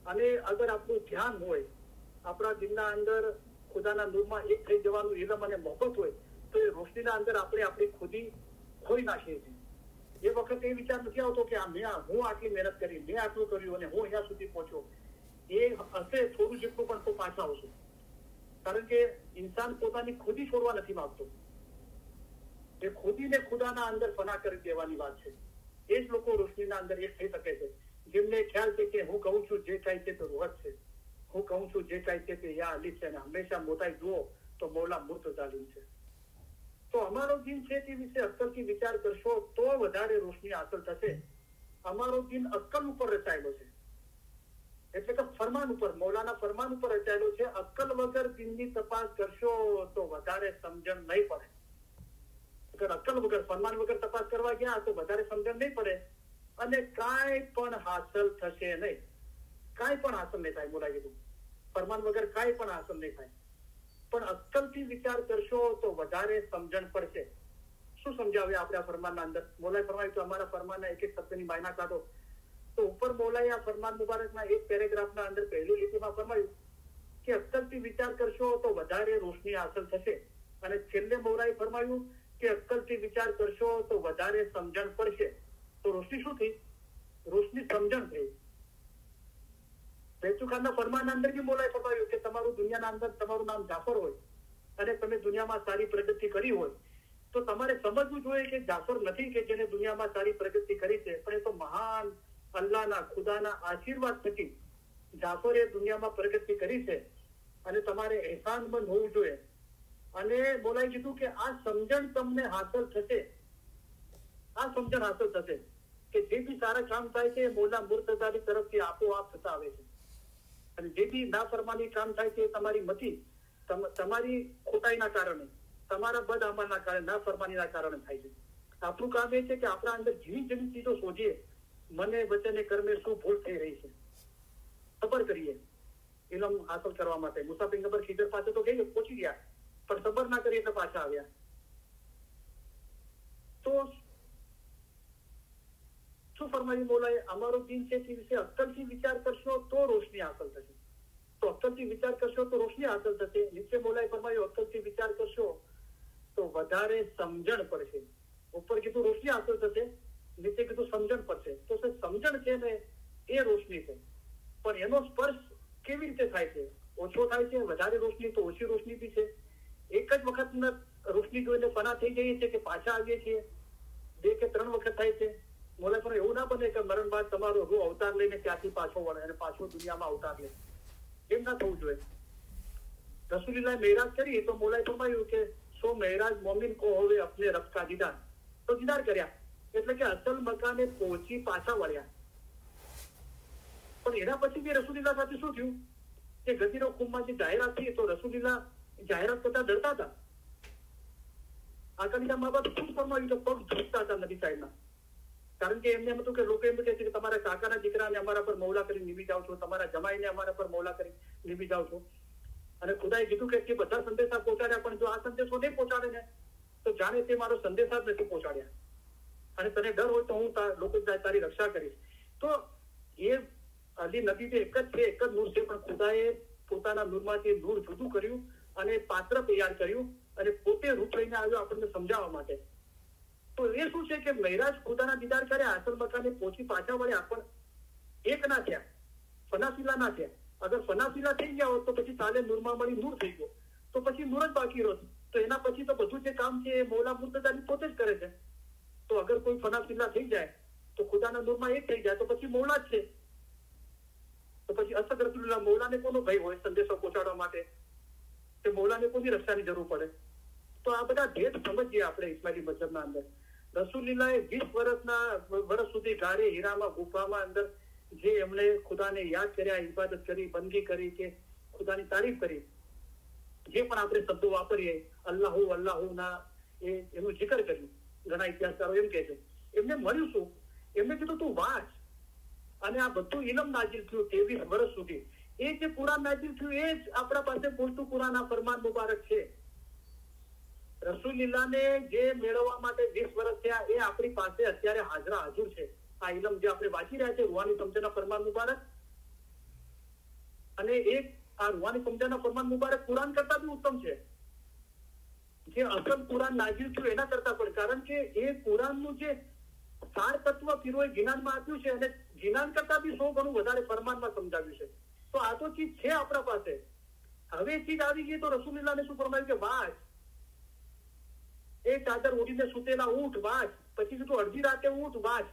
અને અગર આપણું ધ્યાન હોય, આપણા દિલના અંદર ખુદાના નૂરમાં એક થઈ જવાનું ઇલમ અને મોહબ્બત હોય, તો એ રોશનીના અંદર આપણે આપણી ખુદી ખોઈ નાખીએ છીએ. એ વખતે એ વિચાર નથી આવતો કે હું આટલી મહેનત કરી, મેં આટલું કર્યું અને હું અહીંયા સુધી પહોંચ્યો. એ હશે થોડું જેટલું પણ તો પાછા આવશું. કારણ કે ઇન્સાન પોતાની ખુદી છોડવા નથી માંગતો. એ ખુદીને ખુદાના અંદર ફના કરી દેવાની વાત છે. એ જ લોકો રોશનીના અંદર એક થઈ શકે છે, જેમને ખ્યાલ છે કે હું કહું છું જે કાંઈ છે તે રોહત છે, હું કહું છું જે કાંઈ છે તે યા અલી છે, અને હંમેશા મોટાઈ જુઓ તો મૌલા મુર્તઝાલીમ છે. તો અમારો દિન છે તે વિશે અક્કલથી વિચાર કરશો તો વધારે રોશની હાંસલ થશે. અમારો દિન અક્કલ ઉપર રચાયેલો છે, એટલે કે ફરમાન ઉપર, મૌલાના ફરમાન ઉપર રચાયેલો છે. અક્કલ વગર દિનની તપાસ કરશો તો વધારે સમજણ નહીં પડે. અગર અક્કલ વગર, ફરમાન વગર તપાસ કરવા ગયા તો વધારે સમજણ નહીં પડે અને કાંઈ પણ હાંસલ થશે નહીં. કાંઈ પણ હાંસલ નહીં થાય. બોલાવી દીધું, ફરમાન વગર કાંઈ પણ હાંસલ નહીં થાય. પણ અક્કલથી વિચાર કરશો તો વધારે સમજણ પડશે. શું સમજાવ્યા આપણે આ ફરમાનના અંદર? મોલાએ ફરમાવ્યું તો અમારા ફરમાનના એક એક શબ્દની માયના કાઢો. તો ઉપર મોલાએ આ ફરમાન મુબારકના એક પેરેગ્રાફના અંદર પહેલી લીટીમાં ફરમાવ્યું કે અક્કલથી વિચાર કરશો તો વધારે રોશની હાંસલ થશે. અને છેલ્લે મોલાએ ફરમાવ્યું કે અક્કલથી વિચાર કરશો તો વધારે સમજણ પડશે. તો રોશની શું થઈ? રોશની સમજણ થઈ. બેચુખાનના ફરમાનના અંદર બી મોલાએ ફરમાવ્યું કે તમારું દુનિયાના અંદર તમારું નામ જાફર હોય અને તમે દુનિયામાં સારી પ્રગતિ કરી હોય તો તમારે સમજવું જોઈએ કે જાફર નથી કે જેને દુનિયામાં સારી પ્રગતિ કરી છે, પણ એ તો મહાન અલ્લાહના ખુદાના આશીર્વાદ થકી જાફરે દુનિયામાં પ્રગતિ કરી છે અને તમારે એહસાનમંદ હોવું જોઈએ. અને મોલાએ કીધું કે આ સમજણ તમને હાંસલ થશે. આ સમજણ હાંસલ થશે કે જે બી સારા કામ થાય છે મૌલા મુર્તઝાલી તરફથી આપોઆપ થતા આવે છે, અને જે બી નાફરમાની કામ થાય છે તમારી મતી, તમારી ખોટાઈના કારણે, તમારા બદ અમલના કારણે, નાફરમાનીના કારણે થાય છે. આપણું કામ એ છે કે આપણા અંદર જેવી જેવી ચીજો શોધીએ, મને વચને કર્મે શું ભૂલ થઈ રહી છે ખબર કરીએ ઇલમ હાંસલ કરવા માટે. મુસા પૈગંબર ખીજર પાસે તો ગઈ, પહોંચી ગયા, પણ સબર ના કરી એટલે પાછા આવ્યા. તો શું ફરમાયું મોલાએ? અમારો દિન છે તે વિશે અક્કલથી વિચાર કરશો તો રોશની હાંસલ થશે. તો અક્કલથી વિચાર કરશો તો રોશની હાંસલ થશે. નીચે મોલાએ ફરમાયું અક્કલથી વિચાર કરશો તો વધારે સમજણ પડશે. ઉપર કીધું રોશની હાંસલ થશે, નીચે કીધું સમજણ પડશે. તો સમજણ છે ને એ રોશની છે, પણ એનો સ્પર્શ કેવી રીતે થાય છે? ઓછો થાય છે, વધારે રોશની તો ઓછી રોશની બી છે. એક જ વખત રોશની જોઈને ફના થઈ જઈએ છીએ કે પાછા આવીએ છીએ? 2 કે 3 વખત થાય છે. મોલા પણ એવું ના બને કે મરણ બાદ તમારો રૂહ અવતાર લઈને ત્યાંથી પાછો વળે અને પાછો દુનિયામાં અવતાર લે. એમ ના થવું જોઈએ. રસૂલુલ્લાહ મેરાજ કરી તો મોલાએ ફરમાયું કે સો મેરાજ મોમિન કો હોવે અપને રબ કા દીદાર. તો દીદાર કર્યા એટલે કે અસલ મકાને પહોંચી પાછા વળ્યા. પણ એના પછી બી રસૂલુલ્લાહ સાથે શું થયું કે ગદીરો ખુમમાંથી જાહેરાત થઈ તો રસૂલુલ્લાહ જાહેરાત કરતા ડરતા હતા. આકાલીના મા બાપ શું ફરમાવ્યું તો પગ ઝૂકતા હતા નબી સાહેબના. કારણ કે એમને એમ હતું કે લોકો એમ કહે છે કે તમારા કાકાના દીકરાને અમારા પર મૌલા કરી નીમી જાઓ છો, તમારા જમાઈને અમારા પર મૌલા કરી નીમી જાઓ છો. અને ખુદાએ કીધું કે બધા સંદેશા પહોંચાડ્યા, પણ જો આ સંદેશો નહીં પહોંચાડે ને તો જાણે તે મારો સંદેશા જ નથી પહોંચાડ્યા. અને તને ડર હોય તો હું લોકો તારી રક્ષા કરીશ. તો એ અલી નબી તો એક જ છે, એક જ નૂર છે, પણ ખુદાએ પોતાના નૂરમાંથી નૂર જુદું કર્યું અને પાત્ર તૈયાર કર્યું અને પોતે રૂપ લઈને આવ્યો આપણને સમજાવવા માટે. તો એ શું છે કે મહેરાજ ખુદાના દીદાર કર્યા, અસલ મકાને પહોંચી પાછા વળ્યા, પણ એક ના થયા, ફનાફીલા ના થયા. અગર ફનાફીલા થઈ ગયા હોત તો પછી કાલે નૂરમાં મળી નૂર થઈ ગયો, તો પછી નૂર જ બાકી રહો. તો એના પછી તો બધું જે કામ છે એ મૌલા મુર્તઝાલી પોતે જ કરે છે. તો અગર કોઈ ફનાફીલા થઈ જાય તો ખુદાના નૂરમાં એક થઈ જાય તો પછી મૌલા જ છે. તો પછી અસદ રસૂલુલ્લાહ મૌલાને કોનો ભય હોય સંદેશો પહોંચાડવા માટે? કે મૌલાને કોની રક્ષાની જરૂર પડે? તો આ બધા ભેદ સમજીએ આપણે ઇસ્માઇલી મજહબના અંદર. રસૂલુલ્લાહે 20 વર્ષ સુધી ગારે હીરામાં ગુફામાં અંદર જે એમણે ખુદાને યાદ કર્યા, ઇબાદત કરી, બંદગી કરી, કે ખુદાની તારીફ કરી, જે પણ આપણે શબ્દો વાપરીએ અલ્લાહુ અલ્લાહુ ના એનું જિકર કર્યું. ઘણા ઇતિહાસકારો એમ કહે છે એમને મળ્યું શું? એમને કીધું તું વાંચ. અને આ બધું ઇલમ નાજીલ થયું 23 વર્ષ સુધી. એ જે કુરાન નાજીલ થયું એ જ આપણા પાસે પૂરતું કુરાન આ ફરમાન મુબારક છે. રસૂલુલ્લાહને જે મેળવવા માટે 20 વર્ષ થયા એ આપણી પાસે અત્યારે હાજરા હાજર છે. આ ઇલમ જે આપણે વાંચી રહ્યા છે રૂહાની સમજના ફરમાન મુબારક, અને એક આ રૂહાની સમજાના ફરમાન મુબારક કુરાન કરતા બી ઉત્તમ છે. જે અસલ કુરાન નાઝિલ થયું એના કરતા પણ, કારણ કે એ કુરાનનું જે સાર તત્વ ફિરોએ જીનાનમાં આપ્યું છે અને જીનાન કરતા બી 100 ગણું વધારે ફરમાનમાં સમજાવ્યું છે. તો આ તો ચીજ છે આપણા પાસે. હવે ચીજ આવી ગઈ તો રસૂલુલ્લાહને શું ફરમાયું કે વાંચ, એ ચાદર ઓઢીને સુતેલા ઊઠ વાંચ, પછી કીધું અડધી રાતે ઊઠ વાંચ,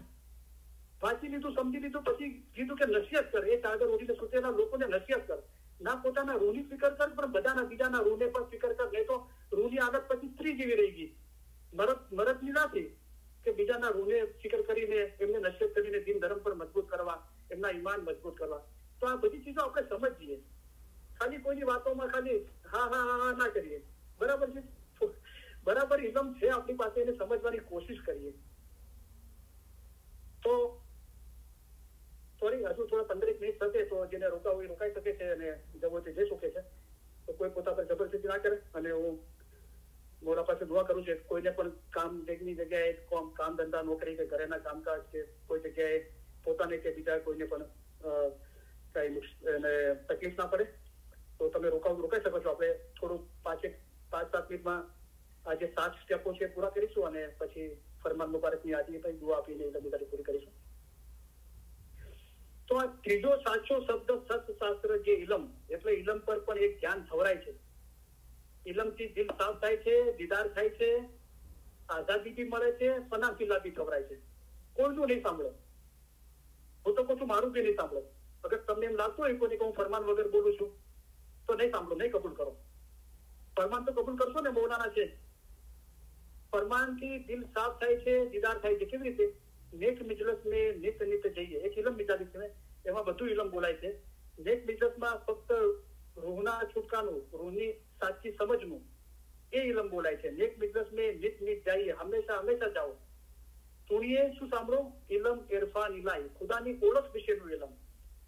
વાંચી લીધું સમજી લીધું, પછી કીધું કે નસીહત કર, એ ચાદર ઓઢીને સુતેલા લોકોને નસીહત કર. ના પોતાના રૂહની ફિકર કર પણ બધાના બીજાના રૂહને પણ ફિકર કર. નહીં તો રૂહની આદત પછી સ્ત્રી જેવી રહી ગઈ, મરદની નથી કે બીજાના રૂહને ફિકર કરીને એમને નસીહત કરીને દીન ધર્મ પર મજબૂત કરવા, એમના ઈમાન મજબૂત કરવા. તો આ બધી ચીજો આપણે સમજીએ, ખાલી કોઈની વાતોમાં ખાલી હા હા હા હા ના કરીએ. બરાબર છે, બરાબર ઇલમ છે આપણી પાસે, એને સમજવાની કોશિશ કરીએ. તો સોરી, હજુ થોડા 15 મિનિટ થશે તો જેને રોકાવું હોય રોકાઈ શકે છે અને જવું હોય જઈ શકે છે. તો કોઈ પોતા પર જબરદસ્તી ના કરે. અને હું મોરા પાસે દુઆ કરું છું કોઈને પણ કામ ની જગ્યાએ કામ ધંધા નોકરી કે ઘરેના કામકાજ કે કોઈ જગ્યાએ પોતાને કે બીજા કોઈને પણ કઈ તકલીફ ના પડે. તો તમે રોકાઈ શકો છો. આપણે થોડું 5-7 મિનિટમાં આ જે 7 સ્ટેપો છે પૂરા કરીશું અને પછી ફરમાન મુબારકની આજે પણ દુઆ આપીને તમે પૂરી કરીશું. તો આ ત્રીજો સાચો શબ્દ સત્શાસ્ત્ર જે ઇલમ, એટલે ઇલમ પર પણ એક જ્ઞાન ખવરાય છે. ઇલમથી દિલ સાફ થાય છે, દીદાર થાય છે, આઝાદી બી મળે છે, ફનાફિલ્લા બી ખવરાય છે. કોઈનું નહીં સાંભળો, હું તો કહું છું મારું બી નહીં સાંભળો. અગર તમને એમ લાગતું હોય કોઈને કે હું ફરમાન વગર બોલું છું તો નહીં સાંભળો, નહીં કબૂલ કરો. ફરમાન તો કબૂલ કરશો ને, મૌલાના છે. ફરમાનથી દિલ સાફ થાય છે, દીદાર થાય છે. કેવી રીતે? નેક મિજલસ में नित नित જઈએ, એક ઇલમ મિજાલિસ છે, એમાં બધું ઇલમ બોલાય છે. નેક મિજલસમાં ફક્ત રૂહના છૂટકાનું, રૂહની સાચી સમજનું એ ઇલમ બોલાય છે. નેક મિજલસ में નિત નિત જઈએ, હંમેશા હંમેશા જાઓ. સુણીએ શું સાંભળો? ઇલમ ઇરફાન ઇલાહી, ખુદાની ઓળખ વિશેનું ઇલમ.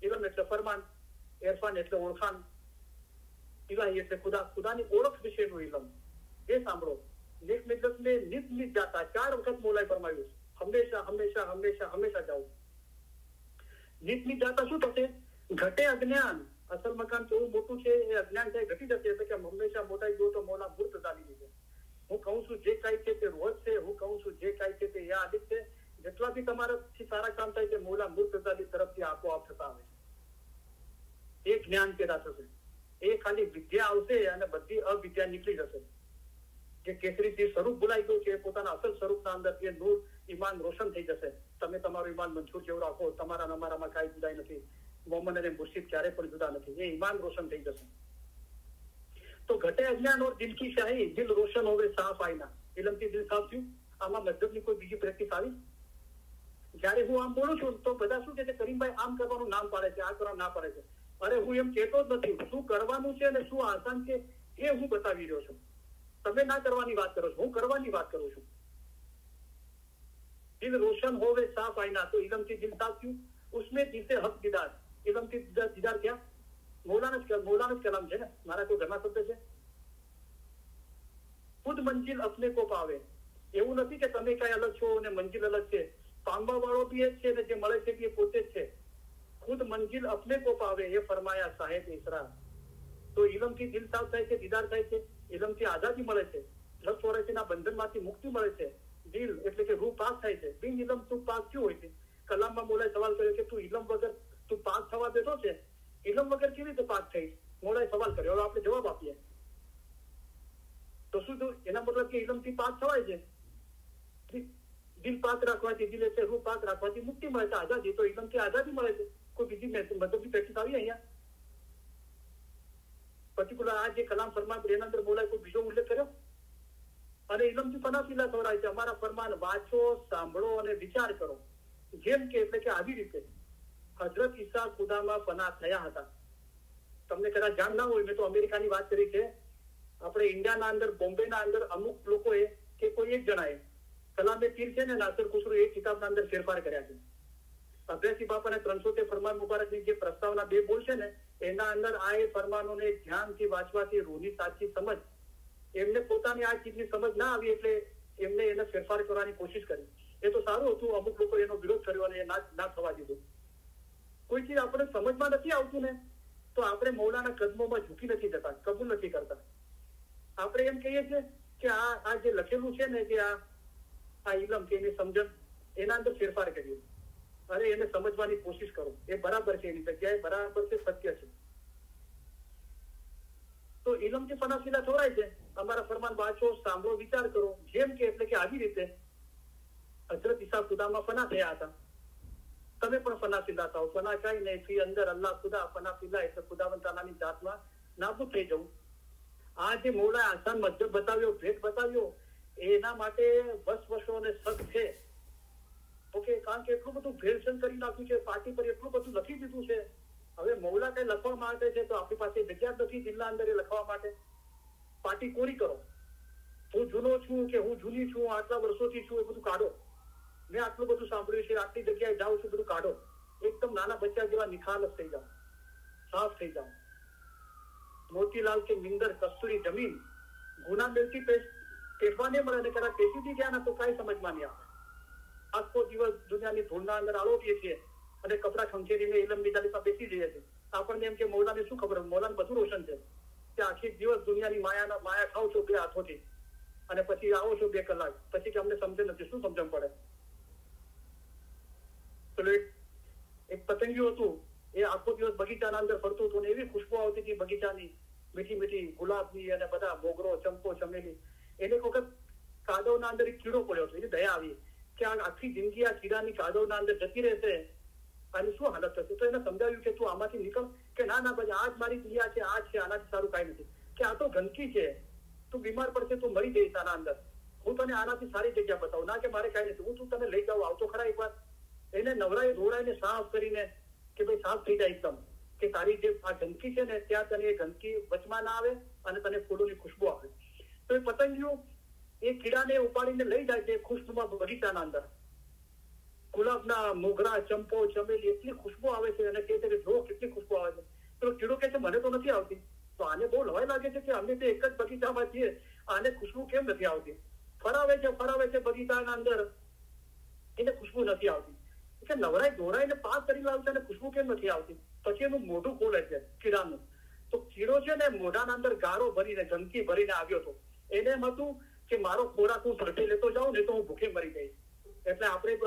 ઇલમ એટલે ફરમાન, ઇરફાન એટલે ઓળખાણ, ઇલાહી એટલે ખુદાની ઓળખ વિશેનું ઇલમ, એ સાંભળો. નેક મિજલસ में નિત નિત જાતા, 4 વખત મોલાએ ફરમાવ્યું, હંમેશા હંમેશા હંમેશા હંમેશા જાઓ. નિત નિત જાતા શું થશે? ઘટે અજ્ઞાન. અસલ મકાન કેવું મોટું છે એ અજ્ઞાન થાય ઘટી જશે. એટલે કે હંમેશા મોટાઈ જો તો મોલા મૂર્ત ચાલી છે. હું કહું છું જે કાંઈ છે તે રોજ છે, હું કહું છું જે કાંઈ છે તે યાદ છે. જેટલા બી તમારાથી સારા કામ થાય છે મોલા મૂર્ત ચાલી તરફથી આપોઆપ થતા આવે છે. એ જ્ઞાન પેદા થશે. એ ખાલી વિદ્યા આવશે અને બધી અવિદ્યા નીકળી જશે. જે કેસરીથી સ્વરૂપ ભૂલાઈ ગયું છે એ પોતાના અસલ સ્વરૂપના અંદર એ નૂર ઈમાન રોશન થઈ જશે. તમે તમારું ઈમાન મંજૂર જેવું રાખો, તમારા અમારામાં કાંઈ જુદાઈ નથી. મોહમ્મદ અને મુર્શિદ ક્યારે પણ જુદા નથી. એ ઈમાન રોશન થઈ જશે. તો ઘટે અજ્ઞાન ઓર દિલ કી શાહી, દિલ રોશન હોવે સાફ આઈના. ઇલમથી દિલ સાફ થયું. આમાં મતલબની કોઈ બીજી પ્રેક્ટિસ આવી? જયારે હું આમ બોલું છું તો બધા શું કે કરીમભાઈ આમ કરવાનું નામ પાડે છે, આ કરવાનું ના પાડે છે. અરે હું એમ કહેતો જ નથી. શું કરવાનું છે અને શું આસાન છે એ હું બતાવી રહ્યો છું. તમે ના કરવાની વાત કરો છો, હું કરવાની વાત કરું છું. દિલ રોશન હોવે સાફ આઈના, તો ઇલમથી દિલ સાફ થયું. उसमें દિલ से હક દીદાર, ઇલમથી દીદાર ક્યાં? મૌલાના કલામ છે ને, મારા કોઈ ઘણા શબ્દ છે. ખુદ મંજિલ અપને કો પાવે. એવું નથી કે તમે કઈ અલગ છો અને મંજિલ અલગ છે. પામવા વાળો બી એ જ છે ને જે મળે છે એ પોતે જ છે. ખુદ મંજિલ અપને કો પાવે, એ ફરમાયા સાહેબ ઇસરા. તો ઇલમથી દિલ સાફ થાય છે, દીદાર થાય છે. ઇલમથી આઝાદી મળે છે, 10 બંધનમાંથી મુક્તિ મળે છે. દિલ એટલે કે રૂહ પાક થાય છે. બિન ઇલમ તું પાક ક્યું હોય છે? કલામમાં મોલાએ સવાલ કર્યો કે તું ઇલમ વગર તું પાક થવા બેઠો છે, ઇલમ વગર કેવી રીતે પાક થઈ? મોલાએ સવાલ કર્યો. હવે આપણે જવાબ આપીએ તો શું થયું? એના મતલબ કે ઇલમથી પાક થવાય છે. દિલ પાક રાખવાથી, દિલ એટલે રૂહ પાક રાખવાથી મુક્તિ મળે છે, આઝાદી. તો ઇલમથી આઝાદી મળે છે. કોઈ બીજી મતલબની પ્રેક્ટિસ આવી અહીંયા? પર્ટિક્યુલર આ જે કલામ ફરમાન એના અંદર બોલાય કોઈ બીજો ઉલ્લેખ કર્યો? અને ઇલમથી ફનાફિલ્લા ખવરાય છે. અમારા ફરમાન વાંચો, સાંભળો અને વિચાર કરો. જેમ કે એટલે કે આવી રીતે હજરત ઈસા ખુદામાં ફના થયા હતા. તમને કદાચ જાણ ના હોય, મેં તો અમેરિકાની વાત કરી છે. આપણે ઇન્ડિયાના અંદર, બોમ્બેના અંદર અમુક લોકોએ કે કોઈ એક જણાએ કલામે પીર છે ને નાસર ખુસરો એ કિતાબના અંદર ફેરફાર કર્યા છે. અભ્યાસી બાપાને 300 ફરમાન મુબારકની જે પ્રસ્તાવના 2 બોલ છે ને એના અંદર આ એ ફરમાનોને ધ્યાનથી વાંચવાથી રૂહની સાચી સમજ, એમને પોતાની આ ચીજની સમજ ના આવી એટલે એમને એને ફેરફાર કરવાની કોશિશ કરી. એ તો સારું હતું. અમુક લોકો એનો વિરોધ કર્યો અને ના થવા દીધું. કોઈ ચીજ આપણે સમજમાં નથી આવતું ને તો આપણે મૌલાના કદમોમાં ઝૂકી નથી જતા, કબૂલ નથી કરતા. આપણે એમ કહીએ છીએ કે આ જે લખેલું છે ને કે આ ઇલમ કે એની સમજણ એના અંદર ફેરફાર કર્યો. અરે એને સમજવાની કોશિશ કરો, એ બરાબર છે, એની જગ્યાએ બરાબર છે, સત્ય છે. તો ઇલમથી ફનાફીલા થોડાય છે. અમારા ફરમાન વાંચો, સાંભળો, વિચાર કરો. જેમ કે એટલે કે આવી રીતે હજરત ઈસા ખુદામાં ફના થયા હતા, તમે પણ ફનાફીલા થાઓ. ફના કઈ નહીં, ફી અંદર અલ્લાહ ખુદા, ફનાફીલા એટલે ખુદાવંદ તાલાની જાતમાં નાબૂદ થઈ જવું. આ જે મૌલાએ આસાન મજ્જબ બતાવ્યો, ભેદ બતાવ્યો, એના માટે વર્ષો અને શક છે. ઓકે, કારણ કે એટલું બધું ભેળસેળ કરી નાખ્યું છે, પાર્ટી પર એટલું બધું લખી દીધું છે. હવે મૌલા કઈ લખવા માટે છે તો આપણી પાસે જગ્યા નથી દિલના અંદર એ લખવા માટે. પાર્ટી કોરી કરો. હું જૂનો છું કે હું જૂની છું, આટલા વર્ષોથી છું, એ બધું કાઢો. મેં આટલું બધું સાંભળ્યું છે, આટલી જગ્યાએ જાઉં છું, બધું કાઢો. એકદમ નાના બચ્ચા જેવા નિખાલસ થઈ જાઓ, સાફ થઈ જાઓ. મોતીલાલ કે મિંદર કસ્તુરી જમીન ગુના મેળથી પેટવા નહીં મળે, અને કદાચ પેશી ગયા ના તો કઈ સમજમાં નહીં આવે. આખો દિવસ દુનિયાની ધૂળના અંદર આલોટીએ છીએ અને કપડા ખંખેરીને ઇલમ નિદાલીમાં બેસી જઈએ છીએ. આપણને એમ કે મૌલાને શું ખબર, મૌલાને બધું રોશન છે કે આખી દિવસ દુનિયાની માયા ખાવ છો 2 હાથોથી, અને પછી આવો છો 2 કલાક, પછી કે અમને સમજણ નથી. શું સમજણ પડે? પેલું એક પતંગિયું હતું, એ આખો દિવસ બગીચાના અંદર ફરતું હતું, એવી ખુશ્બુ આવતી હતી બગીચાની, મીઠી મીઠી ગુલાબની અને બધા મોગરો, ચંપો, ચમેલી. એને એક વખત કાદવના અંદર એક કીડો પડ્યો હતો. એની દયા આવી કે આ આખી જિંદગી આ કીડાની કાદવના અંદર જતી રહેશે, આની શું હાલત થશે. તો એને સમજાવ્યું કે તું આમાંથી નીકળ, કે ના ભાઈ, આ જ મારી દુનિયા છે, આ છે, આનાથી સારું કઈ નથી. કે આ તો ગંદકી છે, તું બીમાર પડશે, તું મરી જઈશ આના અંદર. હું તને આનાથી સારી જગ્યા બતાવું. ના કે મારે કઈ નથી, હું તું તને લઈ જાઉં, આવતો ખરા એક વાર. એને નવરાઈ ધોળાઈને સાફ કરીને કે ભાઈ સાફ થઈ જાય એકદમ, કે તારી જે આ ગંદકી છે ને ત્યાં તને એ ગંદકી વચમાં ના આવે અને તને ફૂલોની ખુશ્બુ આવે. તો એ પતંગિયું એ કીડાને ઉપાડીને લઈ જાય છે ખુશ્બુમાં બગીચાના અંદર. ગુલાબના, મોગરા, ચંપો, ચમેલી, એટલી ખુશ્બુ આવે છે અને કહે છે કે જો કેટલી ખુશ્બુ આવે છે. તો કીડો કહે છે મને તો નથી આવતી. તો આને બહુ લવાઈ લાગે છે કે અમે તો એક જ બગીચામાં છીએ, આને ખુશ્બુ કેમ નથી આવતી. ફરાવે છે બગીચાના અંદર, એને ખુશ્બુ નથી આવતી. કે નવરાઈ દોરાઈને પાસ કરી લાવે છે અને ખુશ્બુ કેમ નથી આવતી. પછી એનું મોઢું ખોલે છે કીડાનું. તો કીડો છે ને મોઢાના અંદર ગારો ભરીને, ગંદકી ભરીને આવ્યો હતો. એને એમ હતું કે મારો ખોરાક હું ઝડપી લેતો જાઉં ને તો હું ભૂખે મરી જઈશ. એટલે આપણે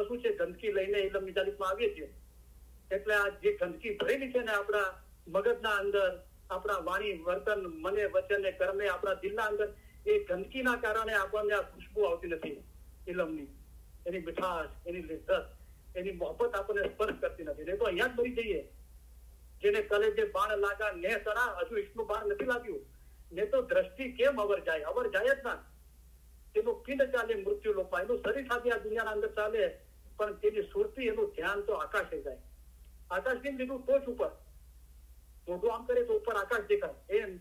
શું છે, ગંદકી લઈને ઇલમ નિદાલીમાં આવીએ છીએ. એટલે આ જે ગંદકી ભરેલી છે ને આપણા મગજના અંદર, આપણા વાણી, વર્તન, મને, વચન, કર્મે, આપણા દિલના અંદર, એ ગંદકીના કારણે આપણને આ ખુશ્બુ આવતી નથી ઇલમની. એની મીઠાશ, એની લિજ્જત, એની મોહબ્બત આપણને સ્પર્શ કરતી નથી. નહીં તો અહીંયા જ મરી જઈએ. જેને કલેજે બાણ લાગા ને તણા, હજુ ઈશ્વનું બાણ નથી લાગ્યું ને તો દ્રષ્ટિ કેમ અવર જાય જ ના. તેનું પિંડ ચાલે મૃત્યુ લોકમાં, એનું શરીર સાથે આ દુનિયાના અંદર ચાલે, પણ તેની સુરતી, એનું ધ્યાન તો આકાશે જાય. આકાશની લીધું ટોચ ઉપર, મોઢું આમ કરે તો ઉપર આકાશ દેખાય. એમ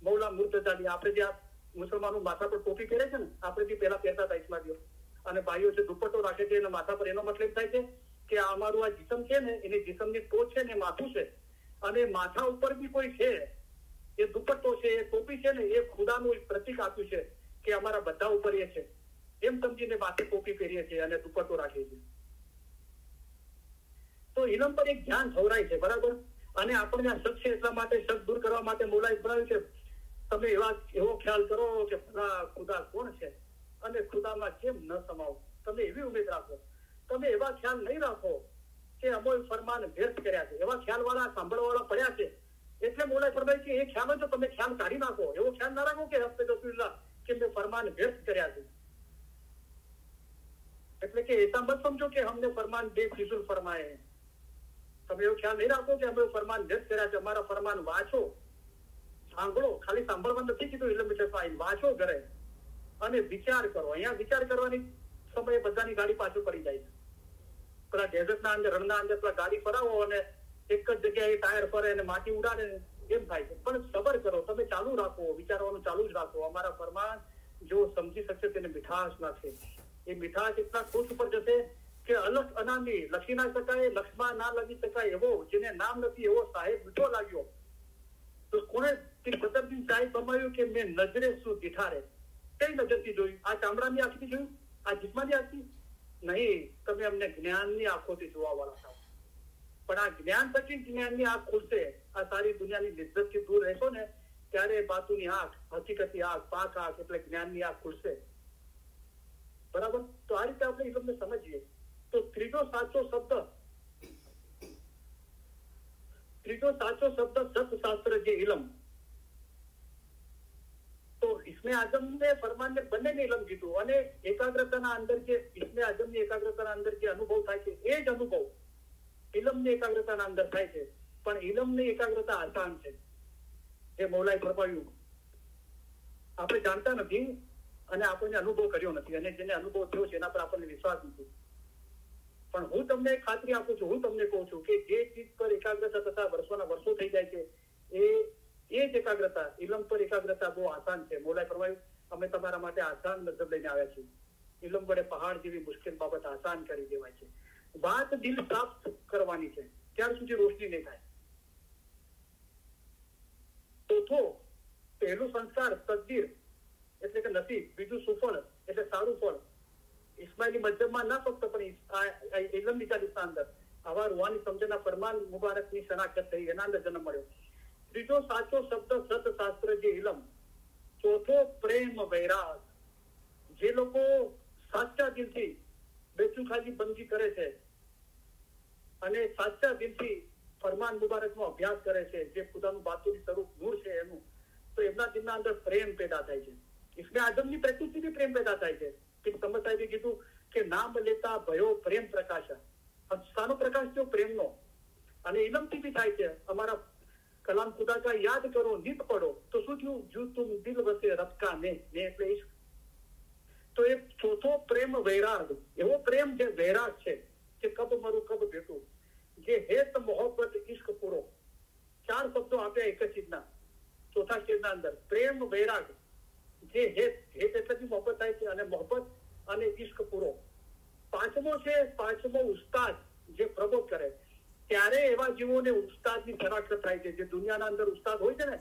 મૌલા મુર્તજાની, આપણે જે આ મુસલમાનો માથા પર ટોપી પહેરે છે ને, આપણે જે પહેલા પહેરતા હતા ઇસ્લામીઓ, અને ભાઈઓ જે દુપટ્ટો રાખે છે એના માથા પર, એનો મતલબ થાય છે કે અમારું આ જીસમ છે ને, એની જીસમની ટોચ છે ને માથું છે, અને માથા ઉપર બી કોઈ છે, એ દુપટ્ટો છે, એ ટોપી છે ને, એ ખુદાનું પ્રતીક આપ્યું છે કે અમારા બધા ઉપર એ છે. એમ સમજીને માથે ટોપી પહેરીએ છીએ અને દુપટ્ટો રાખીએ છીએ. તો ઇલમ પર એક ધ્યાન ખવરાય છે, બરાબર. અને આપણને આ શક છે એટલા માટે, શક દૂર કરવા માટે મોલાએ બનાવ્યું છે. તમે એવો ખ્યાલ કરો કે ખુદા કોણ છે અને ખુદામાં કેમ ન સમાવો. તમે એવી ઉમેદ રાખો. તમે એવા ખ્યાલ નહીં રાખો કે અમોલ ફરમાન વ્યર્થ કર્યા છે. એવા ખ્યાલ વાળા, સાંભળવા વાળા પડ્યા છે. એટલે મોલાએ ફરમાય કે એ ખ્યાલ તો તમે ખ્યાલ કાઢી નાખો. એવો ખ્યાલ ના રાખો કે હફતે રસૂલુલ્લાહ કે મેં ફરમાન વ્યર્થ કર્યા છે. એટલે કે એસા મત સમજો કે હમને ફરમાન બેફિઝુલ ફરમાએ. તમે એવો ખ્યાલ નહીં રાખો કે અમે ફરમાન વ્યર્થ કર્યા છે. અમારા ફરમાન વાંચો, સાંભળો. ખાલી સાંભળવાનું નથી કીધું, ઇલ્મ વાંચો ઘરે અને વિચાર કરો. અહીંયા વિચાર કરવાની સમયે બધાની ગાડી પાછળ પડી જાય છે. પેલા ડેઝર્ટના અંદર, રણના અંદર પેલા ગાડી ફરાવો અને એક જ જગ્યાએ ટાયર ફરે અને માટી ઉડાડે, એમ થાય છે. પણ સબર કરો, તમે ચાલુ રાખો, વિચારવાનું ચાલુ જ રાખો. અમારા ફરમાન જો સમજી શકશે તેને મીઠાશ નાખે. એ મીઠાશ એટલા ટોચ ઉપર જશે કે અલગ અનામી, લખી ના શકાય, લક્ષમાં ના લગી શકાય એવો, જેને નામ નથી એવો સાહેબ મીઠો લાગ્યો. તો કોને સદરદીન સાહેબ ફરમાયું કે મેં નજરે શું દીઠારે. કઈ નજરથી જોયું? આ ચામડાની આંખથી જોયું? આ જીસમાની આંખથી નહીં. તમે અમને જ્ઞાનની આંખોથી જોવા વાળા થાવ. પણ આ જ્ઞાન પછી જ્ઞાનની આંખ ખુલશે આ સારી દુનિયાની લિજ્જતથી દૂર રહેશો ને ત્યારે બાતુની આંખ, હકીકતની આંખ, પાક આંખ એટલે જ્ઞાનની આંખ ખુલશે. બરાબર? તો આ રીતે આપણે ઇલમને સમજીએ તો ત્રીજો સાચો શબ્દ सतशास्त्र જે इलम, તો इसमें आजम ने फरमान ने બંનેને इलम કીધું અને એકાગ્રતાના અંદર જે इसमें आजम ની એકાગ્રતાના અંદર જે અનુભવ થાય છે એ જ અનુભવ ઇલમની એકાગ્રતાના અંદર થાય છે. પણ ઇલમની એકાગ્રતા આસાન છે, જે મૌલાએ ફરમાવ્યું. આપણે જાણતા નથી અને આપણને અનુભવ કર્યો નથી, અને જેને અનુભવ થયો છે એના પર આપણને વિશ્વાસ નથી. પણ હું તમને ખાતરી આપું છું, હું તમને કહું છું કે જે ચીજ પર એકાગ્રતા થતા વર્ષોના વર્ષો થઈ જાય છે એ જ એકાગ્રતા, ઇલમ પર એકાગ્રતા બહુ આસાન છે. મૌલાએ ફરમાવ્યું, અમે તમારા માટે આસાન મતલબ લઈને આવ્યા છીએ. ઇલમ વડે પહાડ જેવી મુશ્કેલ બાબત આસાન કરી દેવાય છે. વાત દિલ સાફ કરવાની છે ત્યાર સુધી રોશની નહીં થાય. ચોથો, પહેલું સંસ્કાર તકદીર એટલે કે નસીબ, બીજું સુફળ એટલે સારું ફળ. ઇસ્માઇલી મજ્જબમાં ના ફક્ત પણ ઇલમની ચાલીસના અંદર આવા રૂહાની સમજણના ફરમાન મુબારકની શનાખત થઈ, એના અંદર જન્મ મળ્યો. ત્રીજો સાચો શબ્દ સતશાસ્ત્ર જે ઇલમ. ચોથો પ્રેમ વૈરાગ. જે લોકો સાચા દિલથી બેચુખાલી બંદી કરે છે અને સાચા દિલથી ફરમાન મુબારકનો અભ્યાસ કરે છે, જે ખુદાનું બાતુરી સ્વરૂપ નૂર છે એનું, તો એમના દિલના અંદર પ્રેમ પેદા થાય છે. इसमें आजमની પ્રેક્ટિસથી પ્રેમ પેદા થાય છે. સમજ સાહેબે કીધું કે નામ લેતા ભયો પ્રેમ પ્રકાશ. શાનો પ્રકાશ થયો? પ્રેમનો. અને ઇલમથી બી થાય છે. અમારા કલામ ખુદા કા યાદ કરો, નિત પડો, તો શું થયું? જો તુમ દિલ વસે રબકા ને એટલે ઇશ્ક. તો એ ચોથો પ્રેમ વૈરાગ, એવો પ્રેમ જે વૈરાગ છે કે કબ મરું કબ ભેટું, જે હેત મોહબ્બત ઇશ્ક પૂરો. ચાર શબ્દો આપ્યા એક જ ચીજના ચોથા સ્ટેજના અંદર. પ્રેમ વૈરાગ, જે હેત એટલાથી મોહબ્બત થાય છે, અને મોહબ્બત અને ઇશ્ક પૂરો. પાંચમો ઉસ્તાદ જે પ્રબોધ કરે. ત્યારે એવા જીવોને ઉસ્તાદની શનાખત થાય છે. જે દુનિયાના અંદર ઉસ્તાદ હોય છે ને,